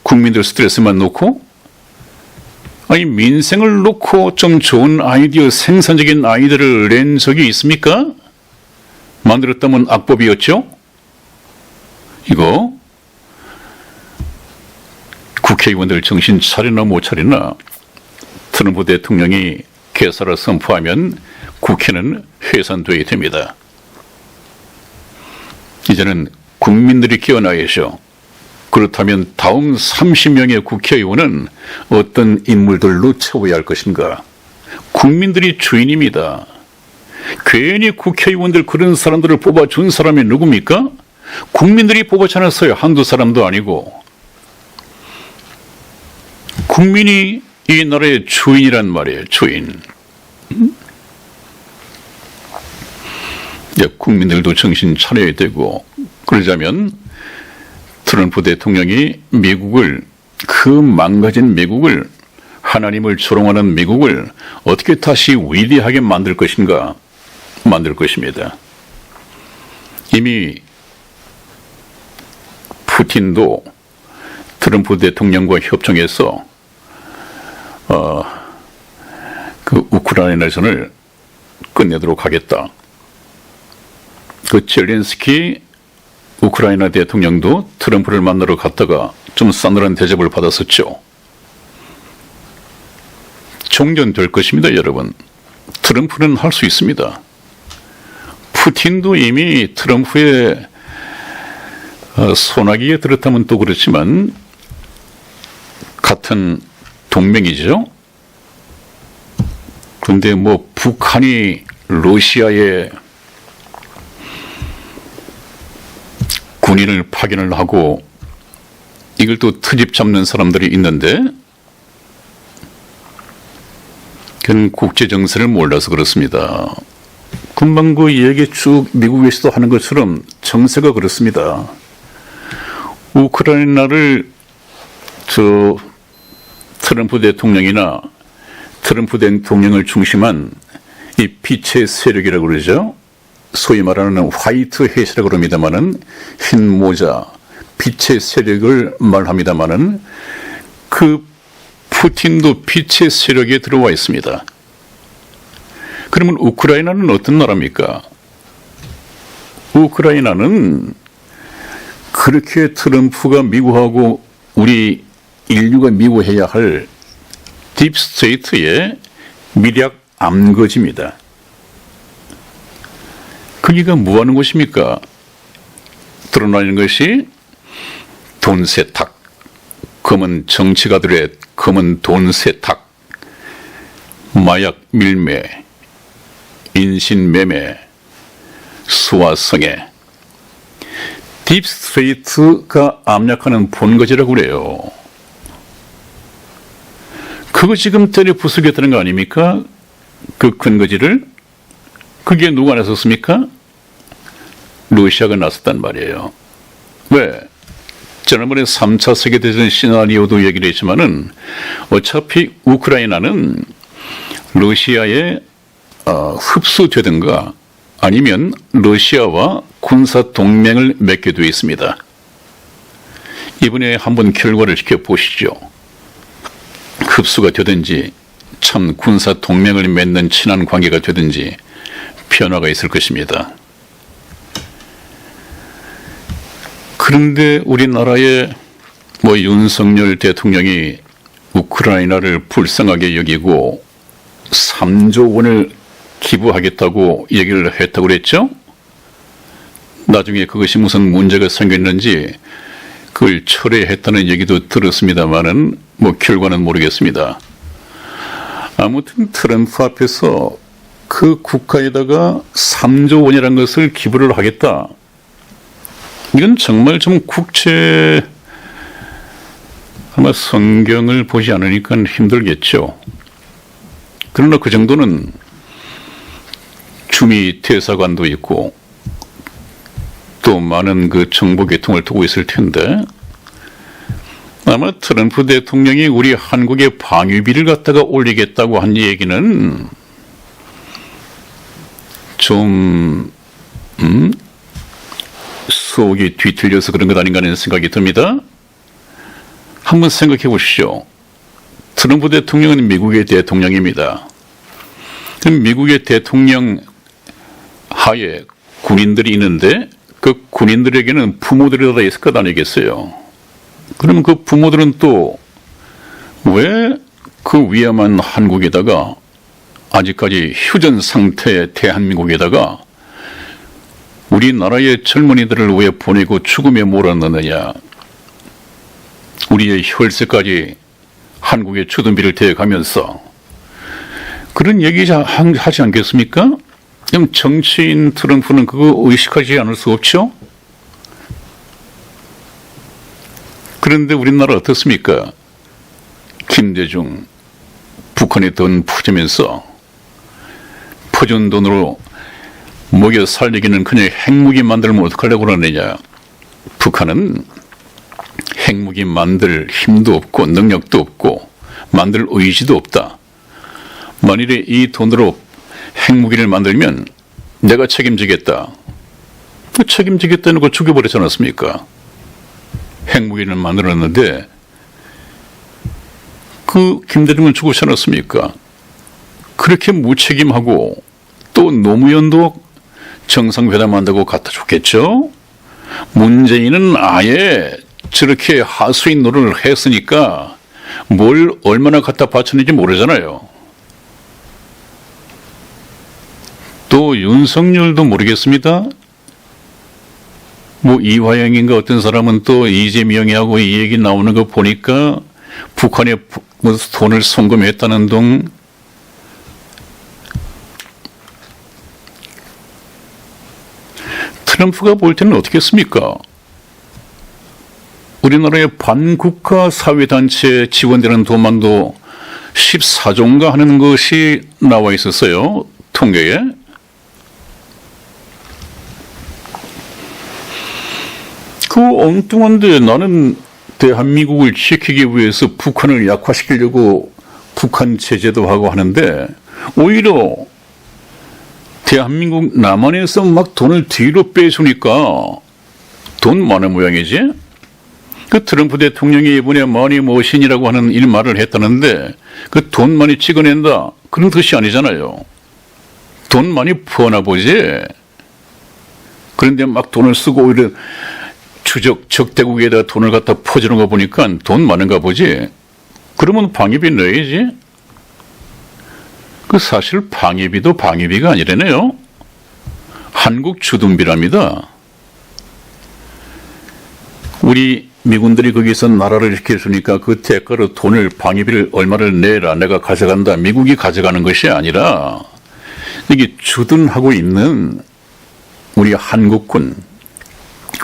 국민들 스트레스만 놓고? 아니 민생을 놓고 좀 좋은 아이디어, 생산적인 아이디어를 낸 적이 있습니까? 만들었다면 악법이었죠? 이거 국회의원들 정신 차리나 못 차리나, 트럼프 대통령이 개사를 선포하면 국회는 해산돼야 됩니다. 이제는 국민들이 깨어나야죠. 그렇다면 다음 30명의 국회의원은 어떤 인물들로 채워야 할 것인가? 국민들이 주인입니다. 괜히 국회의원들 그런 사람들을 뽑아준 사람이 누굽니까? 국민들이 뽑아지 않았어요. 한두 사람도 아니고. 국민이 이 나라의 주인이란 말이에요. 주인. 국민들도 정신 차려야 되고, 그러자면 트럼프 대통령이 미국을, 그 망가진 미국을, 하나님을 조롱하는 미국을 어떻게 다시 위대하게 만들 것인가? 만들 것입니다. 이미 푸틴도 트럼프 대통령과 협정해서 그 우크라이나전을 끝내도록 하겠다. 그 젤렌스키 우크라이나 대통령도 트럼프를 만나러 갔다가 좀 싸늘한 대접을 받았었죠. 종전될 것입니다, 여러분. 트럼프는 할 수 있습니다. 푸틴도 이미 트럼프의 소나기에 들었다면 또 그렇지만 같은 동맹이죠. 그런데 뭐 북한이 러시아에 군인을 파견을 하고 이걸 또 트집 잡는 사람들이 있는데, 그건 국제 정세를 몰라서 그렇습니다. 금방 그 얘기 쭉 미국에서도 하는 것처럼 정세가 그렇습니다. 우크라이나를 트럼프 대통령이나 트럼프 대통령을 중심한 이 빛의 세력이라고 그러죠. 소위 말하는 화이트 햇이라고 그럽니다마는, 흰 모자, 빛의 세력을 말합니다마는, 그 푸틴도 빛의 세력에 들어와 있습니다. 그러면 우크라이나는 어떤 나라입니까? 우크라이나는 그렇게 트럼프가 미워하고 우리 인류가 미워해야 할 딥스테이트의 미략 암거지입니다. 거기가 뭐 하는 곳입니까? 드러나는 것이 돈 세탁, 검은 정치가들의 검은 돈 세탁, 마약 밀매, 인신매매, 수화성애, 딥스테이트가 압력하는 본거지라고 그래요. 그거 지금 때려 부수겠다는 거 아닙니까? 그 근거지를. 그게 누가 나섰습니까? 러시아가 나섰단 말이에요. 왜? 지난번에 3차 세계대전 시나리오도 얘기를 했지만은 어차피 우크라이나는 러시아에 흡수되든가 아니면 러시아와 군사 동맹을 맺게 되어 있습니다. 이번에 한번 결과를 지켜보시죠. 흡수가 되든지 참 군사 동맹을 맺는 친한 관계가 되든지 변화가 있을 것입니다. 그런데 우리나라의 윤석열 대통령이 우크라이나를 불쌍하게 여기고 3조 원을 기부하겠다고 얘기를 했다고 그랬죠? 나중에 그것이 무슨 문제가 생겼는지 그걸 철회했다는 얘기도 들었습니다만은 결과는 모르겠습니다. 아무튼 트럼프 앞에서 그 국가에다가 3조 원이라는 것을 기부를 하겠다. 이건 정말 좀 아마 성경을 보지 않으니까 힘들겠죠. 그러나 그 정도는 주미 대사관도 있고 또 많은 그 정보 계통을 두고 있을 텐데 아마 트럼프 대통령이 우리 한국의 방위비를 갖다가 올리겠다고 한 얘기는 좀 속이 뒤틀려서 그런 것 아닌가 하는 생각이 듭니다. 한번 생각해 보시죠. 트럼프 대통령은 미국의 대통령입니다. 그럼 미국의 대통령 하에 군인들이 있는데 그 군인들에게는 부모들이 다 있을 것 아니겠어요? 그럼 그 부모들은 또 왜 그 위험한 한국에다가 아직까지 휴전 상태의 대한민국에다가 우리나라의 젊은이들을 왜 보내고 죽음에 몰아넣느냐. 우리의 혈세까지 한국의 주둔비를 대가면서 그런 얘기 하지 않겠습니까? 그럼 정치인 트럼프는 그거 의식하지 않을 수 없죠? 그런데 우리나라 어떻습니까? 김대중 북한에 돈 퍼주면서 퍼준 돈으로 먹여 살리기는 그냥 핵무기 만들면 어떡하려고 그러느냐. 북한은 핵무기 만들 힘도 없고 능력도 없고 만들 의지도 없다. 만일에 이 돈으로 핵무기를 만들면 내가 책임지겠다. 그 책임지겠다는 거 죽여버리지 않았습니까? 핵무기를 만들었는데 그 김대중은 죽었지 않았습니까? 그렇게 무책임하고 또 노무현도 정상회담한다고 갖다 줬겠죠? 문재인은 아예 저렇게 하수인 노릇을 했으니까 뭘 얼마나 갖다 바쳤는지 모르잖아요. 또 윤석열도 모르겠습니다. 뭐 이화영인가 어떤 사람은 또 이재명이하고 이 얘기 나오는 거 보니까 북한에 무슨 돈을 송금했다는 둥. 트럼프가 볼 때는 어떻겠습니까? 우리나라의 반국가 사회단체에 지원되는 돈만도 14조인가 하는 것이 나와 있었어요. 통계에. 그 엉뚱한데 나는 대한민국을 지키기 위해서 북한을 약화시키려고 북한 제재도 하고 하는데 오히려 대한민국 남한에서 막 돈을 뒤로 빼주니까 돈 많은 모양이지? 그 트럼프 대통령이 이번에 머니 머신이라고 하는 일 말을 했다는데 그 돈 많이 찍어낸다. 그런 뜻이 아니잖아요. 돈 많이 퍼나 보지. 그런데 막 돈을 쓰고 오히려 적대국에다 돈을 갖다 퍼주는 거 보니까 돈 많은가 보지. 그러면 방위비 넣어야지. 그 사실 방위비도 방위비가 아니라네요. 한국 주둔비랍니다. 우리 미군들이 거기서 나라를 지켜주니까 그 대가로 돈을 방위비를 얼마를 내라 내가 가져간다. 미국이 가져가는 것이 아니라 이게 주둔하고 있는 우리 한국군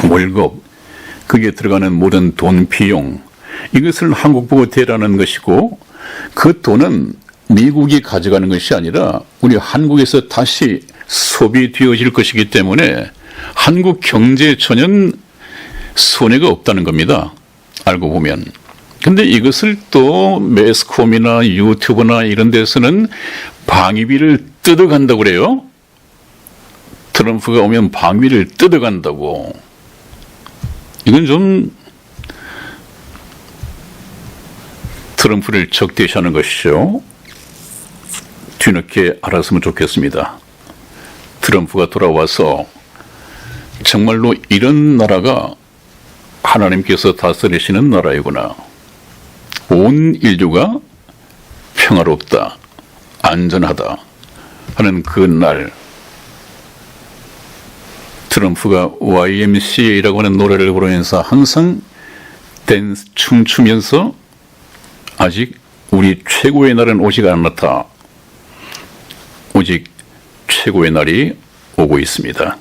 월급 그게 들어가는 모든 돈 비용 이것을 한국 보고 대라는 것이고 그 돈은 미국이 가져가는 것이 아니라 우리 한국에서 다시 소비되어질 것이기 때문에 한국 경제에 전혀 손해가 없다는 겁니다. 알고 보면. 근데 이것을 또 매스컴이나 유튜브나 이런 데서는 방위비를 뜯어간다고 그래요. 트럼프가 오면 방위를 뜯어간다고. 이건 좀 트럼프를 적대시하는 것이죠. 뒤늦게 알았으면 좋겠습니다. 트럼프가 돌아와서 정말로 이런 나라가 하나님께서 다스리시는 나라이구나. 온 인류가 평화롭다, 안전하다 하는 그 날 트럼프가 YMCA라고 하는 노래를 부르면서 항상 댄스 춤추면서 아직 우리 최고의 날은 오지 않았다. 오직 최고의 날이 오고 있습니다.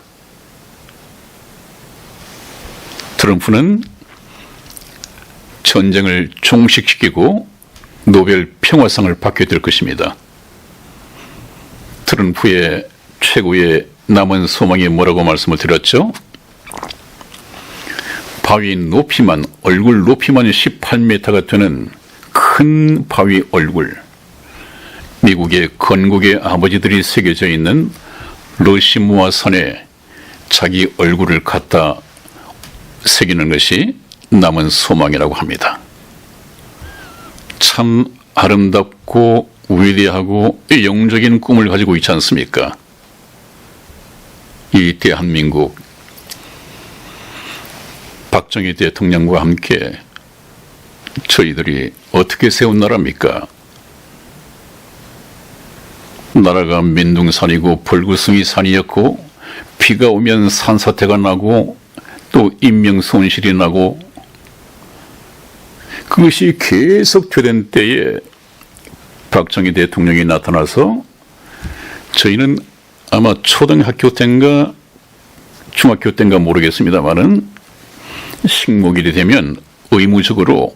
트럼프는 전쟁을 종식시키고 노벨 평화상을 받게 될 것입니다. 트럼프의 최고의 남은 소망이 뭐라고 말씀을 드렸죠? 바위 높이만, 얼굴 높이만 18m가 되는 큰 바위 얼굴. 미국의 건국의 아버지들이 새겨져 있는 러시무아 산에 자기 얼굴을 갖다 새기는 것이 남은 소망이라고 합니다. 참 아름답고 위대하고 영적인 꿈을 가지고 있지 않습니까? 이 대한민국 박정희 대통령과 함께 저희들이 어떻게 세운 나라입니까? 나라가 민둥산이고 벌구숭이 산이었고 비가 오면 산사태가 나고 또 인명 손실이 나고 그것이 계속 되던 때에 박정희 대통령이 나타나서 저희는 아마 초등학교 때인가 중학교 때인가 모르겠습니다만은 식목일이 되면 의무적으로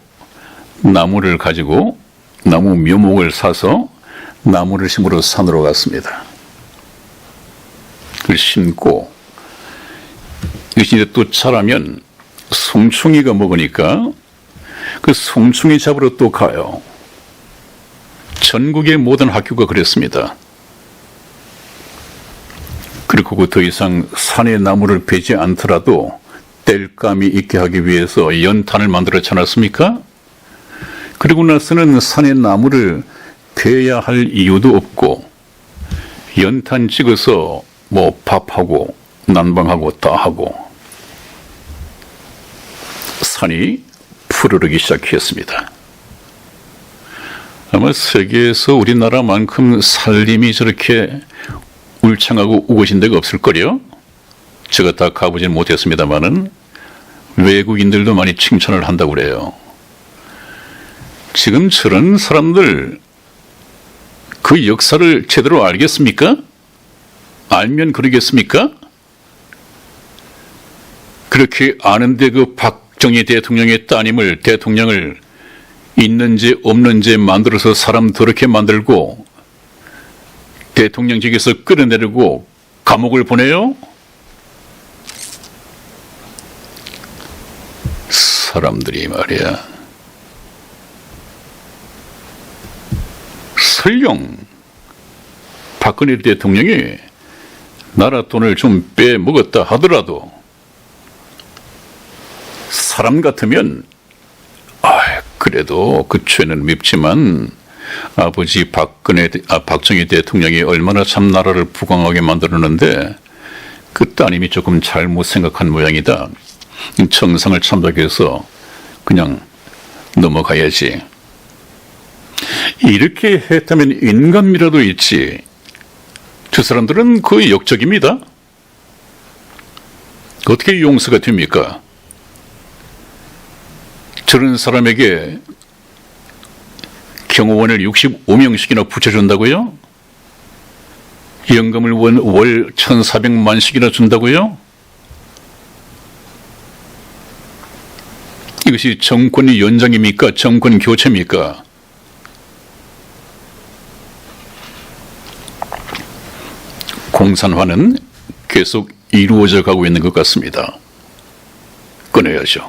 나무를 가지고 나무 묘목을 사서 나무를 심으러 산으로 갔습니다. 그걸 심고 이것이 이제 또 자라면 송충이가 먹으니까 그 송충이 잡으러 또 가요. 전국의 모든 학교가 그랬습니다. 그리고 더 이상 산에 나무를 베지 않더라도 땔감이 있게 하기 위해서 연탄을 만들었지 않았습니까? 그리고 나서는 산에 나무를 베야 할 이유도 없고 연탄 찍어서 뭐 밥하고 난방하고 다 하고 산이 푸르르기 시작했습니다. 아마 세계에서 우리나라만큼 살림이 저렇게 울창하고 우거진 데가 없을 거요. 제가 다 가보진 못했습니다만은 외국인들도 많이 칭찬을 한다고 그래요. 지금 저런 사람들 그 역사를 제대로 알겠습니까? 알면 그러겠습니까? 그렇게 아는데 그 박정희 대통령의 따님을 대통령을 있는지 없는지 만들어서 사람 더럽게 만들고 대통령직에서 끌어내리고 감옥을 보내요? 사람들이 말이야. 설령 박근혜 대통령이 나라 돈을 좀 빼먹었다 하더라도 사람 같으면 그래도 그 죄는 밉지만 아버지 박정희 대통령이 얼마나 참 나라를 부강하게 만들었는데 그 따님이 조금 잘못 생각한 모양이다. 정상을 참작해서 그냥 넘어가야지. 이렇게 했다면 인간미라도 있지. 두 사람들은 거의 역적입니다. 어떻게 용서가 됩니까? 저런 사람에게 경호원을 65명씩이나 붙여준다고요? 연금을 월 1,400만씩이나 준다고요? 이것이 정권의 연장입니까? 정권 교체입니까? 공산화는 계속 이루어져 가고 있는 것 같습니다. 끊어야죠.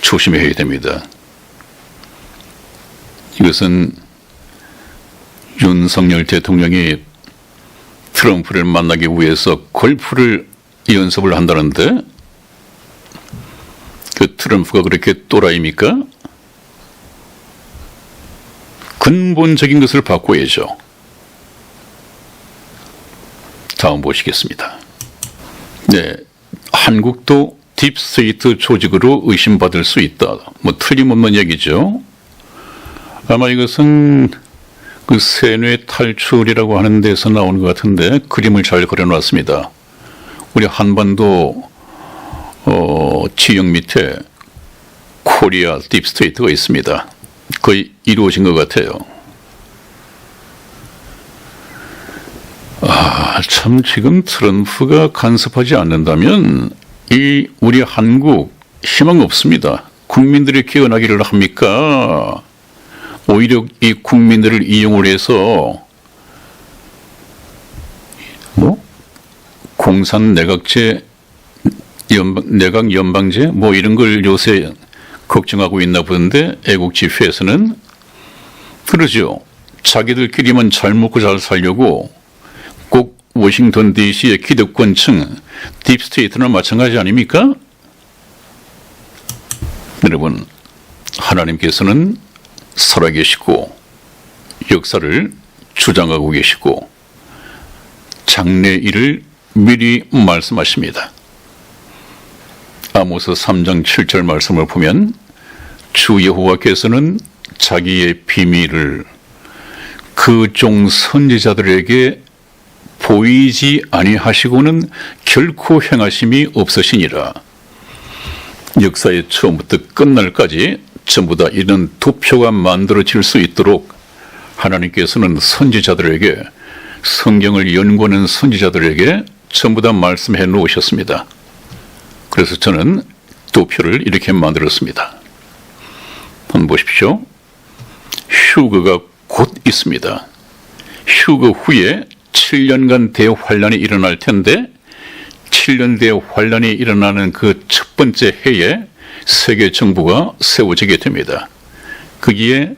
조심해야 됩니다. 이것은 윤석열 대통령이 트럼프를 만나기 위해서 골프를 연습을 한다는데 그 트럼프가 그렇게 또라이입니까? 근본적인 것을 바꿔야죠. 다음 보시겠습니다. 네, 한국도 딥스테이트 조직으로 의심받을 수 있다. 뭐 틀림없는 얘기죠. 아마 이것은 그 세뇌 탈출이라고 하는 데서 나오는 것 같은데 그림을 잘 그려놨습니다. 우리 한반도 지형 밑에 코리아 딥스테이트가 있습니다. 거의 이루어진 것 같아요. 참 지금 트럼프가 간섭하지 않는다면 이 우리 한국 희망 없습니다. 국민들이 깨어나기를 합니까? 오히려 이 국민들을 이용을 해서 공산 내각제 내각 연방제 뭐 이런 걸 요새 걱정하고 있나 보는데 애국 집회에서는 그러죠. 자기들끼리만 잘 먹고 잘 살려고 꼭 워싱턴 DC의 기득권층 딥스테이트나 마찬가지 아닙니까? 여러분, 하나님께서는 살아계시고 역사를 주장하고 계시고 장래 일을 미리 말씀하십니다. 아모스 3장 7절 말씀을 보면 주 여호와께서는 자기의 비밀을 그 종 선지자들에게 보이지 아니하시고는 결코 행하심이 없으시니라. 역사의 처음부터 끝날까지 전부 다 이런 도표가 만들어질 수 있도록 하나님께서는 선지자들에게 성경을 연구하는 선지자들에게 전부 다 말씀해 놓으셨습니다. 그래서 저는 도표를 이렇게 만들었습니다. 한번 보십시오. 휴거가 곧 있습니다. 휴거 후에 7년간 대환란이 일어날 텐데 7년 대환란이 일어나는 그 첫 번째 해에 세계 정부가 세워지게 됩니다. 거기에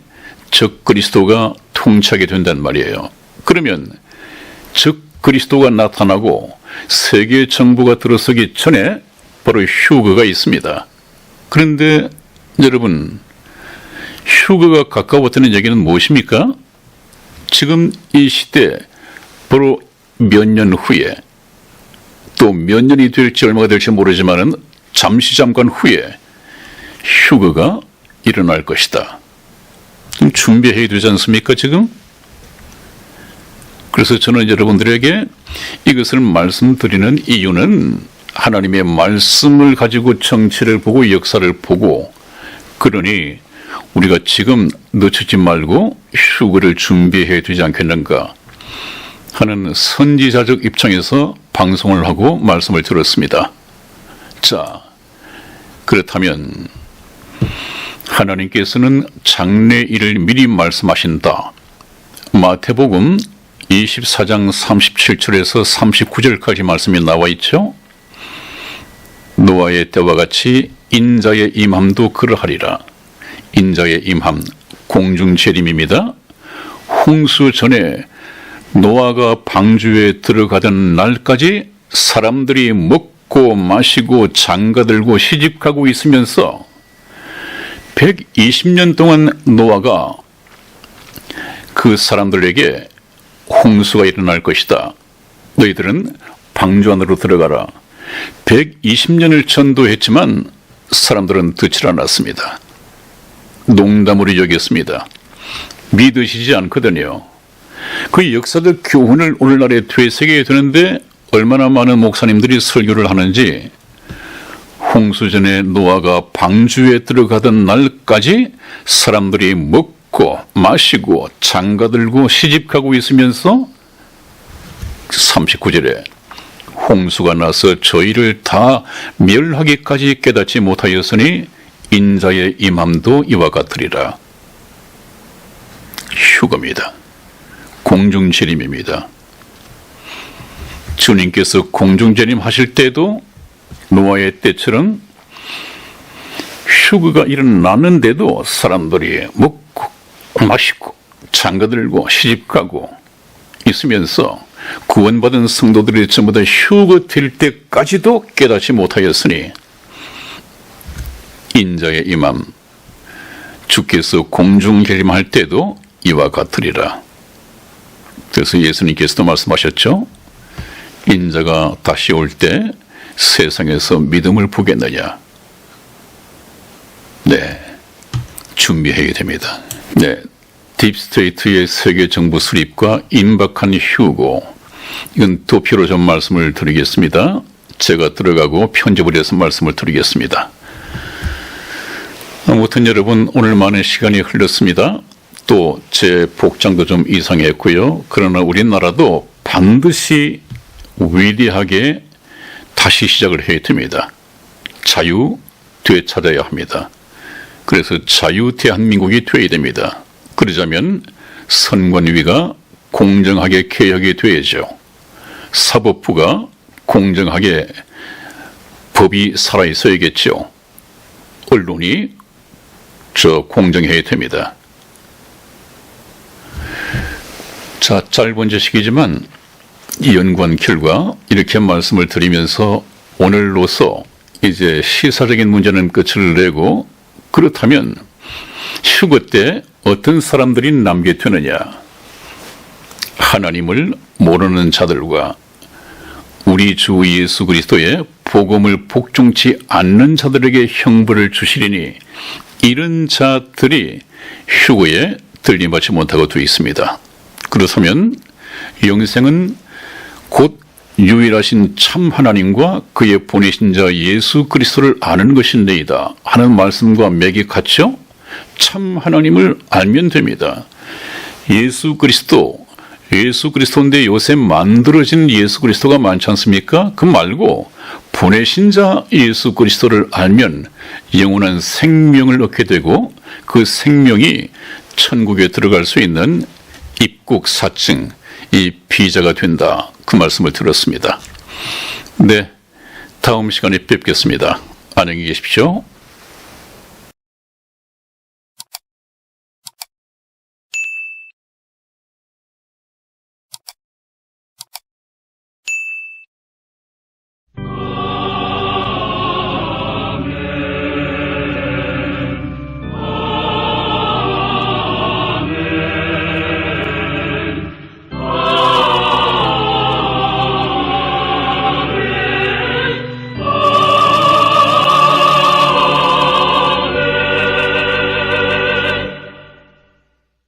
적 그리스도가 통치하게 된단 말이에요. 그러면 적 그리스도가 나타나고 세계 정부가 들어서기 전에 바로 휴거가 있습니다. 그런데 여러분, 휴거가 가까웠다는 얘기는 무엇입니까? 지금 이 시대 바로 몇 년 후에 또 몇 년이 될지 얼마가 될지 모르지만은 잠깐 후에 휴거가 일어날 것이다. 준비해야 되지 않습니까, 지금? 그래서 저는 여러분들에게 이것을 말씀드리는 이유는 하나님의 말씀을 가지고 정치를 보고 역사를 보고 그러니 우리가 지금 늦추지 말고 휴거를 준비해야 되지 않겠는가 하는 선지자적 입장에서 방송을 하고 말씀을 들었습니다. 자, 그렇다면 하나님께서는 장래 일을 미리 말씀하신다. 마태복음 24장 37절에서 39절까지 말씀이 나와 있죠. 노아의 때와 같이 인자의 임함도 그러하리라. 인자의 임함, 공중재림입니다. 홍수 전에 노아가 방주에 들어가던 날까지 사람들이 먹고 마시고 장가들고 시집가고 있으면서 120년 동안 노아가 그 사람들에게 홍수가 일어날 것이다. 너희들은 방주 안으로 들어가라. 120년을 전도했지만 사람들은 듣질 않았습니다. 농담으로 여겼습니다. 믿으시지 않거든요. 그 역사적 교훈을 오늘날에 되새겨야 되는데 얼마나 많은 목사님들이 설교를 하는지 홍수 전에 노아가 방주에 들어가던 날까지 사람들이 먹고 마시고 장가들고 시집가고 있으면서 39절에 홍수가 나서 저희를 다 멸하기까지 깨닫지 못하였으니 인자의 임함도 이와 같으리라. 휴거입니다. 공중재림입니다. 주님께서 공중재림 하실 때도 노아의 때처럼 휴거가 일어나는데도 사람들이 먹고 마시고 장가들고 시집가고 있으면서 구원받은 성도들이 전부 다 휴거될 때까지도 깨닫지 못하였으니 인자의 임함 주께서 공중재림할 때도 이와 같으리라. 그래서 예수님께서도 말씀하셨죠. 인자가 다시 올 때 세상에서 믿음을 보겠느냐. 네, 준비해야 됩니다. 네, 딥스테이트의 세계 정부 수립과 임박한 휴거, 이건 도표로 좀 말씀을 드리겠습니다. 제가 들어가고 편집을 해서 말씀을 드리겠습니다. 아무튼 여러분, 오늘 많은 시간이 흘렀습니다. 또 제 복장도 좀 이상했고요. 그러나 우리나라도 반드시 위대하게 다시 시작을 해야 됩니다. 자유 되찾아야 합니다. 그래서 자유 대한민국이 되어야 됩니다. 그러자면 선관위가 공정하게 개혁이 되어야죠. 사법부가 공정하게 법이 살아있어야겠죠. 언론이 공정해야 됩니다. 자, 짧은 지식이지만 이 연구한 결과 이렇게 말씀을 드리면서 오늘로서 이제 시사적인 문제는 끝을 내고, 그렇다면 휴거 때 어떤 사람들이 남게 되느냐? 하나님을 모르는 자들과 우리 주 예수 그리스도의 복음을 복종치 않는 자들에게 형벌을 주시리니 이런 자들이 휴거에 들림받지 못하고 되어 있습니다. 그렇다면 영생은 곧 유일하신 참 하나님과 그의 보내신 자 예수 그리스도를 아는 것인데이다 하는 말씀과 맥이 같죠? 참 하나님을 알면 됩니다. 예수 그리스도인데 요새 만들어진 예수 그리스도가 많지 않습니까? 그 말고 보내신 자 예수 그리스도를 알면 영원한 생명을 얻게 되고, 그 생명이 천국에 들어갈 수 있는 입국사증, 이 비자가 된다. 그 말씀을 들었습니다. 네, 다음 시간에 뵙겠습니다. 안녕히 계십시오.